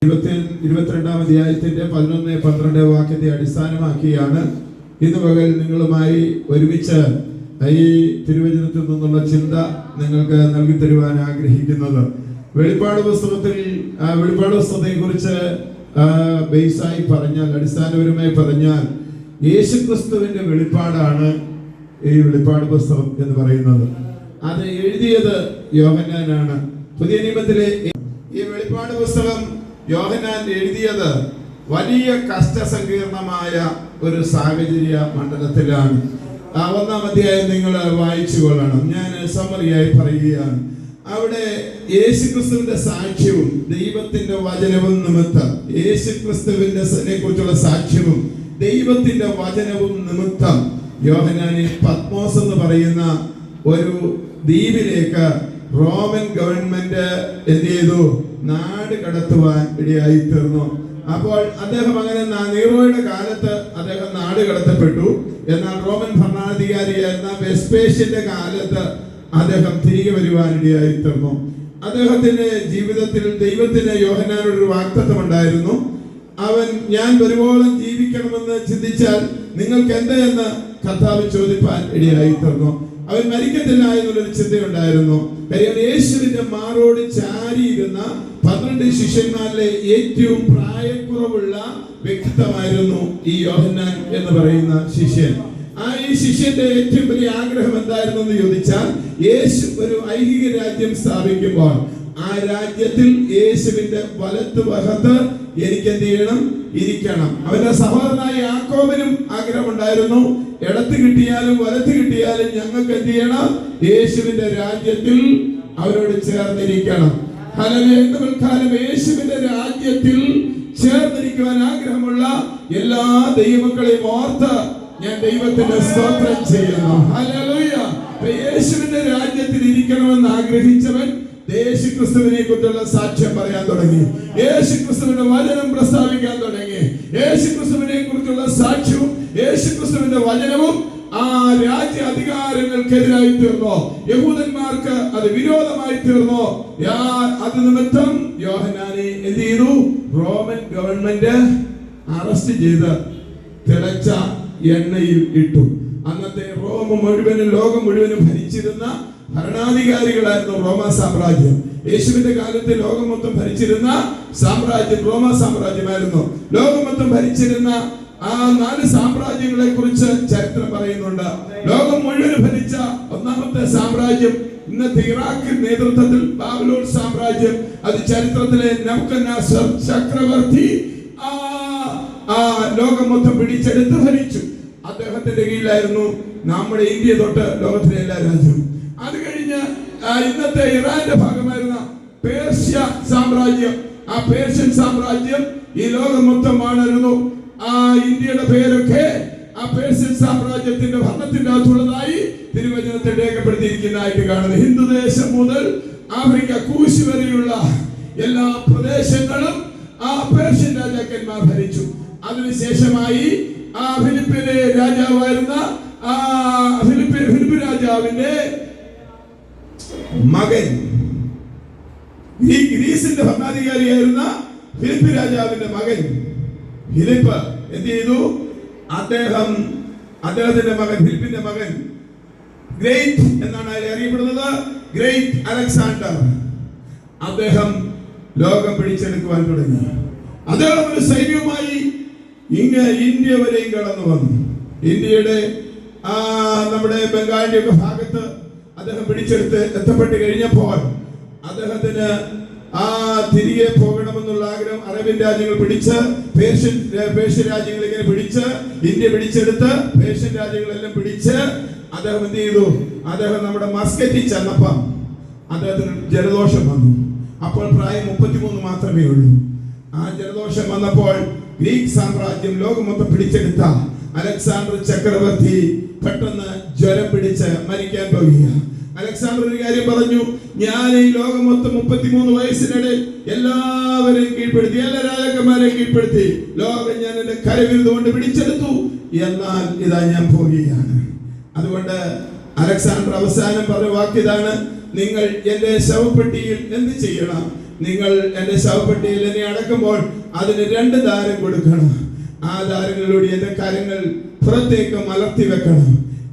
22-ാം അധ്യായത്തിന്റെ 11-12 വാക്യത്തെ അടിസ്ഥാനമാക്കിയാണ് ഇന്ന് പകൽ നിങ്ങളുമായി ഒരുമിച്ച് ഈ തിരുവചനത്തിൽ നിന്നുള്ള ചിന്ത നിങ്ങൾക്ക് നൽകി തരുവാൻ ആഗ്രഹിക്കുന്നത്. വെളിപ്പാട് പുസ്തകത്തെ കുറിച്ച് ബേസായി പറഞ്ഞാൽ, അടിസ്ഥാനപരമായി പറഞ്ഞാൽ, യേശുക്രിസ്തുവിന്റെ വെളിപ്പാടാണ് ഈ വെളിപ്പാട് പുസ്തകം എന്ന് പറയുന്നത്. അത് എഴുതിയത് യോഹന്നാനാണ്. പുതിയ നിയമത്തിലെ ഈ വെളിപ്പാട് പുസ്തകം യോഹന്നാൻ എഴുതിയത് വലിയ കഷ്ടസങ്കീർണമായ ഒരു സാഹചര്യ മണ്ഡലത്തിലാണ്. 1-ാം അധ്യായം നിങ്ങൾ വായിച്ചു കൊള്ളണം. ഞാൻ സമ്മറിയായി പറയുകയാണ്. അവിടെ യേശുക്രിസ്തുവിന്റെ സാക്ഷ്യവും ദൈവത്തിന്റെ വചനവും നിമിത്തം, യേശുക്രിസ്തുവിനെ കുറിച്ചുള്ള സാക്ഷ്യവും ദൈവത്തിന്റെ വചനവും നിമിത്തം യോഹന്നാനെ പത്മോസ് എന്ന് പറയുന്ന ഒരു ദ്വീപിലേക്ക് റോമൻ ഗവൺമെന്റ് എന്ത് ചെയ്തു? നാട് കടത്തുവാൻ ഇടയായി തീർന്നു. അപ്പോൾ അദ്ദേഹം അങ്ങനെ നീറോയുടെ കാലത്ത് അദ്ദേഹം നാട് കടത്തപ്പെട്ടു. എന്നാൽ റോമൻ ഭരണാധികാരിയായിരുന്ന വെസ്പേഷ്യന്റെ കാലത്ത് അദ്ദേഹം തിരികെ വരുവാൻ ഇടയായി തീർന്നു. അദ്ദേഹത്തിന്റെ ജീവിതത്തിൽ ദൈവത്തിന് യോഹന്നാനോടൊരു വാഗ്ദത്തം ഉണ്ടായിരുന്നു. അവൻ ഞാൻ വരുവോളം ജീവിക്കണമെന്ന് ചിന്തിച്ചാൽ നിങ്ങൾക്ക് എന്ത് എന്ന് കർത്താവ് ചോദിപ്പാൻ ഇടയായി തീർന്നു. അവൻ മരിക്കത്തില്ല എന്നുള്ളൊരു ചിന്തയുണ്ടായിരുന്നു. കാര്യം യേശുവിന്റെ മാറോട് ചാരിയിരുന്ന 12 ശിഷ്യന്മാരിലെ ഏറ്റവും പ്രായക്കുറവുള്ള വ്യക്തിത്വമായിരുന്നു ഈ യോഹന്നാൻ എന്ന് പറയുന്ന ശിഷ്യൻ. ഈ ശിഷ്യന്റെ ഏറ്റവും വലിയ ആഗ്രഹം എന്തായിരുന്നു എന്ന് ചോദിച്ചാൽ, യേശു ഒരു ഐഹിക രാജ്യം സ്ഥാപിക്കുമ്പോൾ ആ രാജ്യത്തിൽ യേശുവിന്റെ വലത്തുവശത്ത് എനിക്ക് എന്ത് ചെയ്യണം? ഇരിക്കണം. അവന്റെ സഹോദരനായ യാക്കോബിനും ആഗ്രഹമുണ്ടായിരുന്നു, ഇടത്ത് കിട്ടിയാലും വലത്ത് കിട്ടിയാലും ഞങ്ങൾക്ക് എന്ത് ചെയ്യണം? യേശുവിന്റെ രാജ്യത്തിൽ അവരോട് ചേർന്നിരിക്കണം. ഹല്ലേലൂയ. യേശുവിന്റെ രാജ്യത്തിൽ ചേർന്നിരിക്കുവാൻ ആഗ്രഹമുള്ള എല്ലാ ദൈവമക്കളെയും ഓർത്ത് ഞാൻ ദൈവത്തിന്റെ സ്തോത്രം ചെയ്യുന്നു. ഹല്ലേലൂയ. യേശുവിന്റെ രാജ്യത്തിൽ ഇരിക്കണമെന്ന് ആഗ്രഹിച്ചവൻ യേശുക്രിസ്തുവിനെ കുറിച്ചുള്ള സാക്ഷ്യം പറയാൻ തുടങ്ങി. യേശുക്രിസ്തുവിന്റെ വചനം പ്രസ്താവിക്കാൻ തുടങ്ങി. യേശുക്രിസ്തുവിനെ കുറിച്ചുള്ള സാക്ഷ്യവും യേശുക്രിസ്തുവിന്റെ വചനവും ആ രാജ്യ അധികാരങ്ങൾക്കെതിരായി തീർന്നു. യഹൂദന്മാർക്ക് അത് വിരോധമായി തീർന്നു. അത് നിമിത്തം യോഹന്നാനെ എന്ത് ചെയ്തു? റോമൻ ഗവൺമെന്റ് അറസ്റ്റ് ചെയ്ത് തിളച്ച എണ്ണയിൽ ഇട്ടു. അന്നത്തെ റോം മുഴുവനും, ലോകം മുഴുവനും ഭരിച്ചിരുന്ന ഭരണാധികാരികളായിരുന്നു റോമ സാമ്രാജ്യം. യേശുവിന്റെ കാലത്ത് ലോകം മൊത്തം ഭരിച്ചിരുന്ന സാമ്രാജ്യം റോമ സാമ്രാജ്യമായിരുന്നു. ലോകം മൊത്തം ഭരിച്ചിരുന്ന ആ 4 സാമ്രാജ്യങ്ങളെ കുറിച്ച് ചരിത്രം പറയുന്നുണ്ട്. ലോകം മുഴുവൻ ഭരിച്ച ഒന്നാമത്തെ സാമ്രാജ്യം ഇന്നത്തെ ഇറാഖിന്റെ നേതൃത്വത്തിൽ ബാബിലോൺ സാമ്രാജ്യം. അത് ചരിത്രത്തിലെ നെബൂഖദ്നേസർ ചക്രവർത്തി ലോകം മൊത്തം പിടിച്ചെടുത്ത് ഭരിച്ചു. അദ്ദേഹത്തിന്റെ കീഴിലായിരുന്നു നമ്മുടെ ഇന്ത്യ തൊട്ട് ലോകത്തിലെ എല്ലാ രാജ്യവും. അത് കഴിഞ്ഞ് ഇന്നത്തെ ഇറാന്റെ ഭാഗമായിരുന്ന പേർഷ്യ സാമ്രാജ്യം, ആ പേർഷ്യൻ സാമ്രാജ്യം ഈ ലോകം മൊത്തം വാണിരുന്നു. ആ ഇന്ത്യയുടെ പേരൊക്കെ ആ പേർഷ്യൻ സാമ്രാജ്യത്തിന്റെ ഭരണത്തിന്റെ അകത്തുള്ളതായി തിരുവചനത്തിൽ രേഖപ്പെടുത്തിയിരിക്കുന്നതായിട്ട് കാണുന്നു. ഹിന്ദുദേശം മുതൽ ആഫ്രിക്ക കൂശ് വരെയുള്ള എല്ലാ പ്രദേശങ്ങളും ആ പേർഷ്യൻ രാജാക്കന്മാർ ഭരിച്ചു. അതിനുശേഷമായി ആ ഫിലിപ്പിലെ രാജാവായിരുന്ന ഫിലിപ്പ് രാജാവിന്റെ മകൻ, ഗ്രീസിന്റെ ഭരണാധികാരിയായിരുന്ന ഫിലിപ്പ് രാജാവിന്റെ മകൻ ഫിലിപ്പ് എന്ത് ചെയ്തു? അദ്ദേഹത്തിന്റെ മകൻ, ഫിലിപ്പിന്റെ മകൻ ഗ്രേറ്റ് എന്നാണ് അറിയപ്പെടുന്നത്, ഗ്രേറ്റ് അലക്സാണ്ടർ. അദ്ദേഹം ലോകം പിടിച്ചെടുക്കുവാൻ തുടങ്ങി. അദ്ദേഹം ഒരു സൈന്യവുമായി ഇന്ത്യ വരെയും കടന്നു വന്നു. ഇന്ത്യയുടെ നമ്മുടെ ബംഗാളിന്റെ ഒക്കെ ഭാഗത്ത് അദ്ദേഹം പിടിച്ചെടുത്ത് എത്തപ്പെട്ട് കഴിഞ്ഞപ്പോൾ അദ്ദേഹത്തിന് തിരികെ പോകണമെന്നുള്ള ആഗ്രഹം. അറേബ്യൻ രാജ്യങ്ങൾ പിടിച്ച് പേർഷ്യൻ രാജ്യങ്ങൾ ഇങ്ങനെ പിടിച്ച് ഇന്ത്യ പിടിച്ചെടുത്ത് പേർഷ്യൻ രാജ്യങ്ങളെല്ലാം പിടിച്ച് അദ്ദേഹം എന്ത് ചെയ്തു? അദ്ദേഹം നമ്മുടെ മസ്കറ്റിൽ ചെന്നപ്പം അദ്ദേഹത്തിന് ജലദോഷം വന്നു. അപ്പോൾ പ്രായം 33 മാത്രമേ ഉള്ളൂ. ആ ജലദോഷം വന്നപ്പോൾ ഗ്രീക്ക് സാമ്രാജ്യം ലോകം മൊത്തം പിടിച്ചെടുത്ത അലക്സാണ്ടർ ചക്രവർത്തി പെട്ടെന്ന് ജ്വരം പിടിച്ച് മരിക്കാൻ പോകുക. അലക്സാണ്ടർ ഒരു കാര്യം പറഞ്ഞു, ഞാൻ ഈ ലോകം മൊത്തം 33 വയസ്സിനിടെ എല്ലാവരെയും കീഴ്പ്പെടുത്തി, എല്ലാ രാജാക്കന്മാരെയും കീഴ്പ്പെടുത്തി, ലോകം ഞാൻ എന്റെ കരവിരുത് കൊണ്ട് പിടിച്ചെടുത്തു, എന്നാൽ ഇതാ ഞാൻ പോകുകയാണ്. അതുകൊണ്ട് അലക്സാണ്ടർ അവസാനം പറഞ്ഞ വാക്കിതാണ്, നിങ്ങൾ എന്റെ ശവപ്പെട്ടിയിൽ എന്ത് ചെയ്യണം? നിങ്ങൾ എന്റെ ശവപ്പെട്ടിയിൽ എന്നെ അടക്കുമ്പോൾ അതിന് 2 ദാരം കൊടുക്കണം. ആ ദാരങ്ങളിലൂടെ എന്റെ കാര്യങ്ങൾ പുറത്തേക്ക് മലർത്തി വെക്കണം.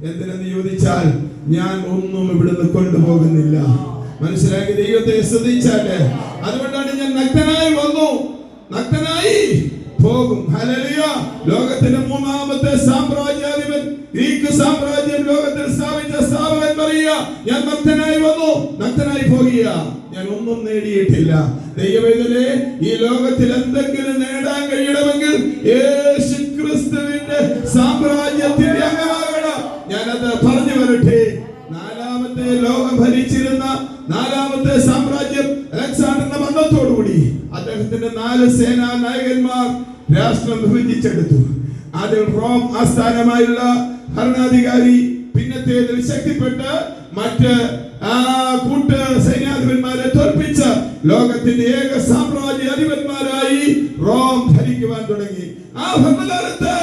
എന്തിനെന്ന് ചോദിച്ചാൽ ഞാൻ ഒന്നും ഇവിടുന്ന് കൊണ്ടുപോകുന്നില്ല. മനസ്സിലാക്കി ദൈവത്തെ സ്തുതിച്ചാട്ടെ. അതുകൊണ്ടാണ് ഞാൻ നഗ്നനായി വന്നു, നഗ്നനായി പോകും. ഹല്ലേലൂയ. ലോകത്തിന്റെ 3ാമത്തെ സാമ്രാജ്യാധിപൻ, ഗ്രീക്ക് സാമ്രാജ്യം ലോകത്തിൽ സ്ഥാപിച്ച സ്ഥാപകൻ പറയുക, ഞാൻ നഗ്നനായി വന്നു, നഗ്നനായി പോകുക. ഞാൻ ഒന്നും നേടിയിട്ടില്ല. ദൈവവേദനേ, ഈ ലോകത്തിൽ എന്തെങ്കിലും നേടാൻ കഴിയണമെങ്കിൽ യേശുക്രിസ്തുവിന്റെ സാമ്രാജ്യത്തിന്റെ അംഗമാകണം. ഞാനത് പറഞ്ഞു വരട്ടെ. 4ാമത്തെ ലോകം ഭരിച്ചിരുന്ന 4ാമത്തെ സാമ്രാജ്യം അലക്സാണ്ടറിന്റെ മരണത്തോടുകൂടി അദ്ദേഹത്തിന്റെ 4 സേനാ നായകന്മാർ രാഷ്ട്രം വിഭജിച്ചെടുത്തു. ആദ്യം റോം ആസ്ഥാനമായുള്ള ഭരണാധികാരി, പിന്നത്തേതിൽ ശക്തിപ്പെട്ട് മറ്റ് കൂട്ട് സൈന്യാധിപന്മാരെ തോൽപ്പിച്ച ലോകത്തിന്റെ ഏക സാമ്രാജ്യ അധിപന്മാരായി റോം ഭരിക്കുവാൻ തുടങ്ങി. ആ ഭരണകാലത്ത്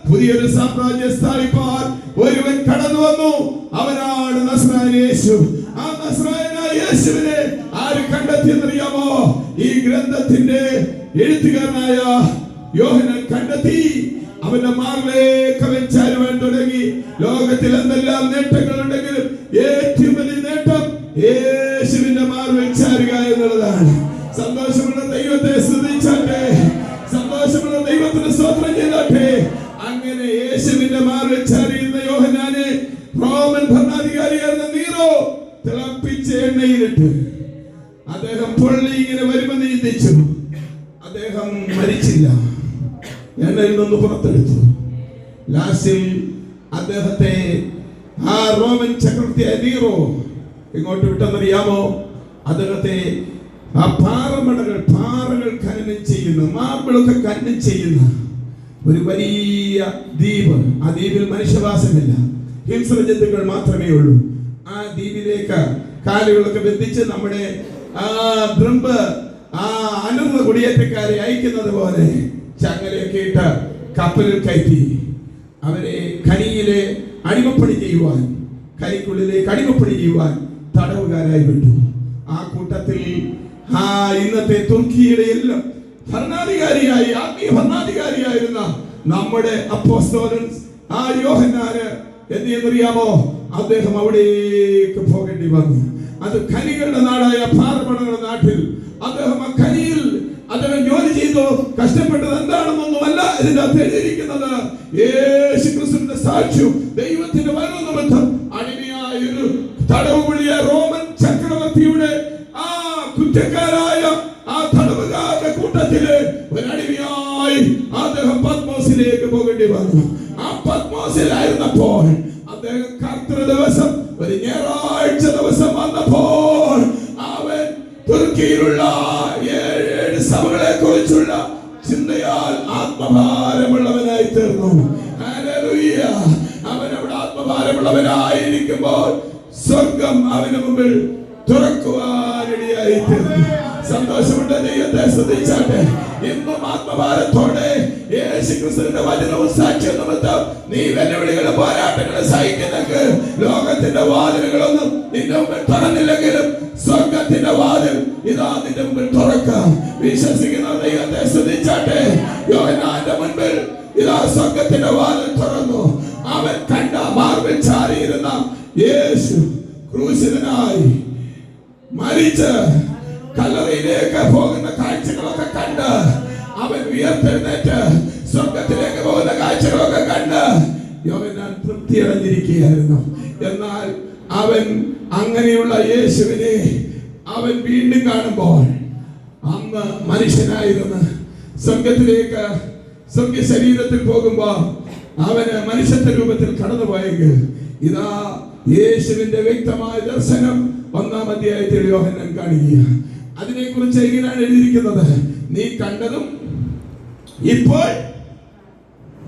പുതിയൊരു സാമ്രാജ്യം സ്ഥാപിപ്പാൻ ഒരുവൻ കടന്നു വന്നു. അവനാണ് നസ്രായൻ യേശു. ആ നസ്രായനായ യേശുവിനെ ആര് കണ്ടെത്തിയെന്നറിയാമോ? ഈ ഗ്രന്ഥത്തിന്റെ എഴുത്തുകാരനായ യോഹന്നാൻ കണ്ടെത്തി. അവന്റെ മാറിലേക്ക് അവൻ ചാരുവാൻ തുടങ്ങി. ലോകത്തിൽ എന്തെല്ലാം നേട്ടങ്ങൾ ഉണ്ടെങ്കിലും ഏറ്റവും വലിയ നേട്ടം യേശുവിന്റെ മാറിൽ ചാരുക എന്നുള്ളതാണ്. സന്തോഷമുള്ള ദൈവത്തെ സ്തുതിച്ചാട്ടെ, സന്തോഷമുള്ള ദൈവത്തിന് സ്തോത്രം ചെയ്താട്ടെ. അങ്ങനെ യേശുവിന്റെ മാറിൽ ചാരിയുന്ന യോഹന്നാനെ റോമൻ ഭരണാധികാരിയായിരുന്ന നീറോ തിളപ്പിച്ച എണ്ണയിലിട്ട് അദ്ദേഹം പൊള്ളി ഇങ്ങനെ വരുമെന്ന് ചിന്തിച്ചു. അദ്ദേഹം മരിച്ചില്ല, എണ്ണയിൽ നിന്ന് പുറത്തെടുത്തു. ലാസ്റ്റിൽ അദ്ദേഹത്തെ ആ റോമൻ ചക്രവർത്തിയായ നീറോ ഇങ്ങോട്ട് വിട്ടെന്നറിയാമോ? അദ്ദേഹത്തെ ആ പാറകൾ ഖനനം ചെയ്യുന്ന, മാർബിളൊക്കെ ഖനനം ചെയ്യുന്ന ഒരു വലിയ ദ്വീപ്. ആ ദ്വീപിൽ മനുഷ്യവാസമില്ല, ഹിംസ്ര ജന്തുക്കൾ മാത്രമേ ഉള്ളൂ. ആ ദ്വീപിലേക്ക് കാലുകളൊക്കെ ബന്ധിച്ച് നമ്മുടെ ദ്രംബ് അനർന്ന കുടിയേറ്റക്കാരെ അയക്കുന്നത് പോലെ ചങ്ങലയൊക്കെ ഇട്ട് കപ്പലിൽ കയറ്റി അവരെ ഖനിയിലെ അടിമപ്പണി ചെയ്യുവാൻ, ഖനിക്കുള്ളിലേക്ക് അടിമപ്പണി ചെയ്യുവാൻ തടവുകാരായി വിട്ടു. ആ കൂട്ടത്തിൽ ഇന്നത്തെ തുർക്കിയുടെ എല്ലാം ഭരണാധികാരിയായി, ആത്മീയ ഭരണാധികാരിയായിരുന്ന നമ്മുടെ അപ്പോസ്തലൻ യോഹന്നാന് എന്തെന്നറിയാമോ? അദ്ദേഹം അവിടേക്ക് പോകേണ്ടി വന്നു. അത് ഖനികളുടെ നാടായ പാറമടങ്ങളുടെ നാട്ടിൽ അദ്ദേഹം ആ ഖനിയിൽ അദ്ദേഹം ജോലി ചെയ്തു. കഷ്ടപ്പെട്ടത് എന്താണെന്നൊന്നുമല്ല ഇതിന്റെ അകത്ത് എഴുതിയിരിക്കുന്നത്. യേശുക്രിസ്തുവിന്റെ സാക്ഷ്യം, ദൈവത്തിന്റെ വരവ് നിമിത്തം അടിമയായ ഒരു തടവുപുള്ളിയ റോമൻ ചക്രവർത്തിയുടെ ആ കുറ്റക്കാരായ ആ തടവുകാരുടെ കൂട്ടത്തില് ഒരടിമയായി അദ്ദേഹം പത്മോസിലേക്ക് പോകേണ്ടി വന്നു. ആ പത്മോസിലായിരുന്നപ്പോൾ അദ്ദേഹം കർത്തൃ ദിവസം, ഒരു ഞായറാഴ്ച ദിവസം വന്നപ്പോൾ അവൻ തുർക്കിയിലുള്ള 7 സഭകളെ കുറിച്ചുള്ള ചിന്തയാൽ ആത്മഭാരമുള്ളവനായി തീർന്നു. ഹല്ലേലൂയ. അവൻ അവിടെ ആത്മഭാരമുള്ളവനായിരിക്കുമ്പോൾ സ്വർഗം അവന് മുമ്പിൽ തുറക്കുവാനിടയായി തീർന്നു. സന്തോഷമുണ്ട്. ദൈവത്തെ സ്തുതിച്ചാട്ടെ. ഇന്നും ആത്മഭാരത്തോടെ യേശുക്രിസ്തുവിന്റെ വചനവും സാക്ഷ്യം നിമിത്തം നീ വെല്ലുവിളികളും പോരാട്ടങ്ങളും സഹിക്കുന്നെങ്കിൽ ലോകത്തിന്റെ വാതിലുകളൊന്നും നിന്റെ മുമ്പിൽ തുറന്നില്ലെങ്കിലും സ്വർഗത്തിന്റെ വാതിൽ ഇതാ നിന്റെ മുമ്പിൽ തുറക്കാം. വിശ്വസിക്കുന്ന ദൈവത്തെ സ്തുതിച്ചാട്ടെ. യോഹന്നാന്റെ മുൻപിൽ ഇതാ സ്വർഗത്തിന്റെ വാതിൽ തുറന്നു. അവൻ കണ്ട മാർബിൾ ചാരിയിരുന്ന യേശു ക്രൂശിതനായി മരിച്ച് കല്ലറയിലേക്ക് പോകുന്ന കാഴ്ചകളൊക്കെ കണ്ട് അവൻ ഉയർത്തെഴുന്നേറ്റ് സ്വർഗത്തിലേക്ക് പോകുന്ന കാഴ്ചകളൊക്കെ കണ്ട് യോഹന്നാൻ തൃപ്തി അടഞ്ഞിരിക്കുകയായിരുന്നു. എന്നാൽ അവൻ അങ്ങനെയുള്ള യേശുവിനെ അവൻ വീണ്ടും കാണുമ്പോൾ അന്ന് മനുഷ്യനായിരുന്നു സ്വർഗത്തിലേക്ക്, സ്വർഗ ശരീരത്തിൽ പോകുമ്പോൾ അവന് മനുഷ്യന്റെ രൂപത്തിൽ കടന്നുപോയെങ്കിൽ ഇതാ യേശുവിന്റെ വ്യക്തമായ ദർശനം 1-ാം അധ്യായത്തിൽ യോഹന്നാൻ കാണുക. അതിനെക്കുറിച്ച് എങ്ങനെയാണ് എഴുതിയിരിക്കുന്നത്? നീ കണ്ടതും ഇപ്പോൾ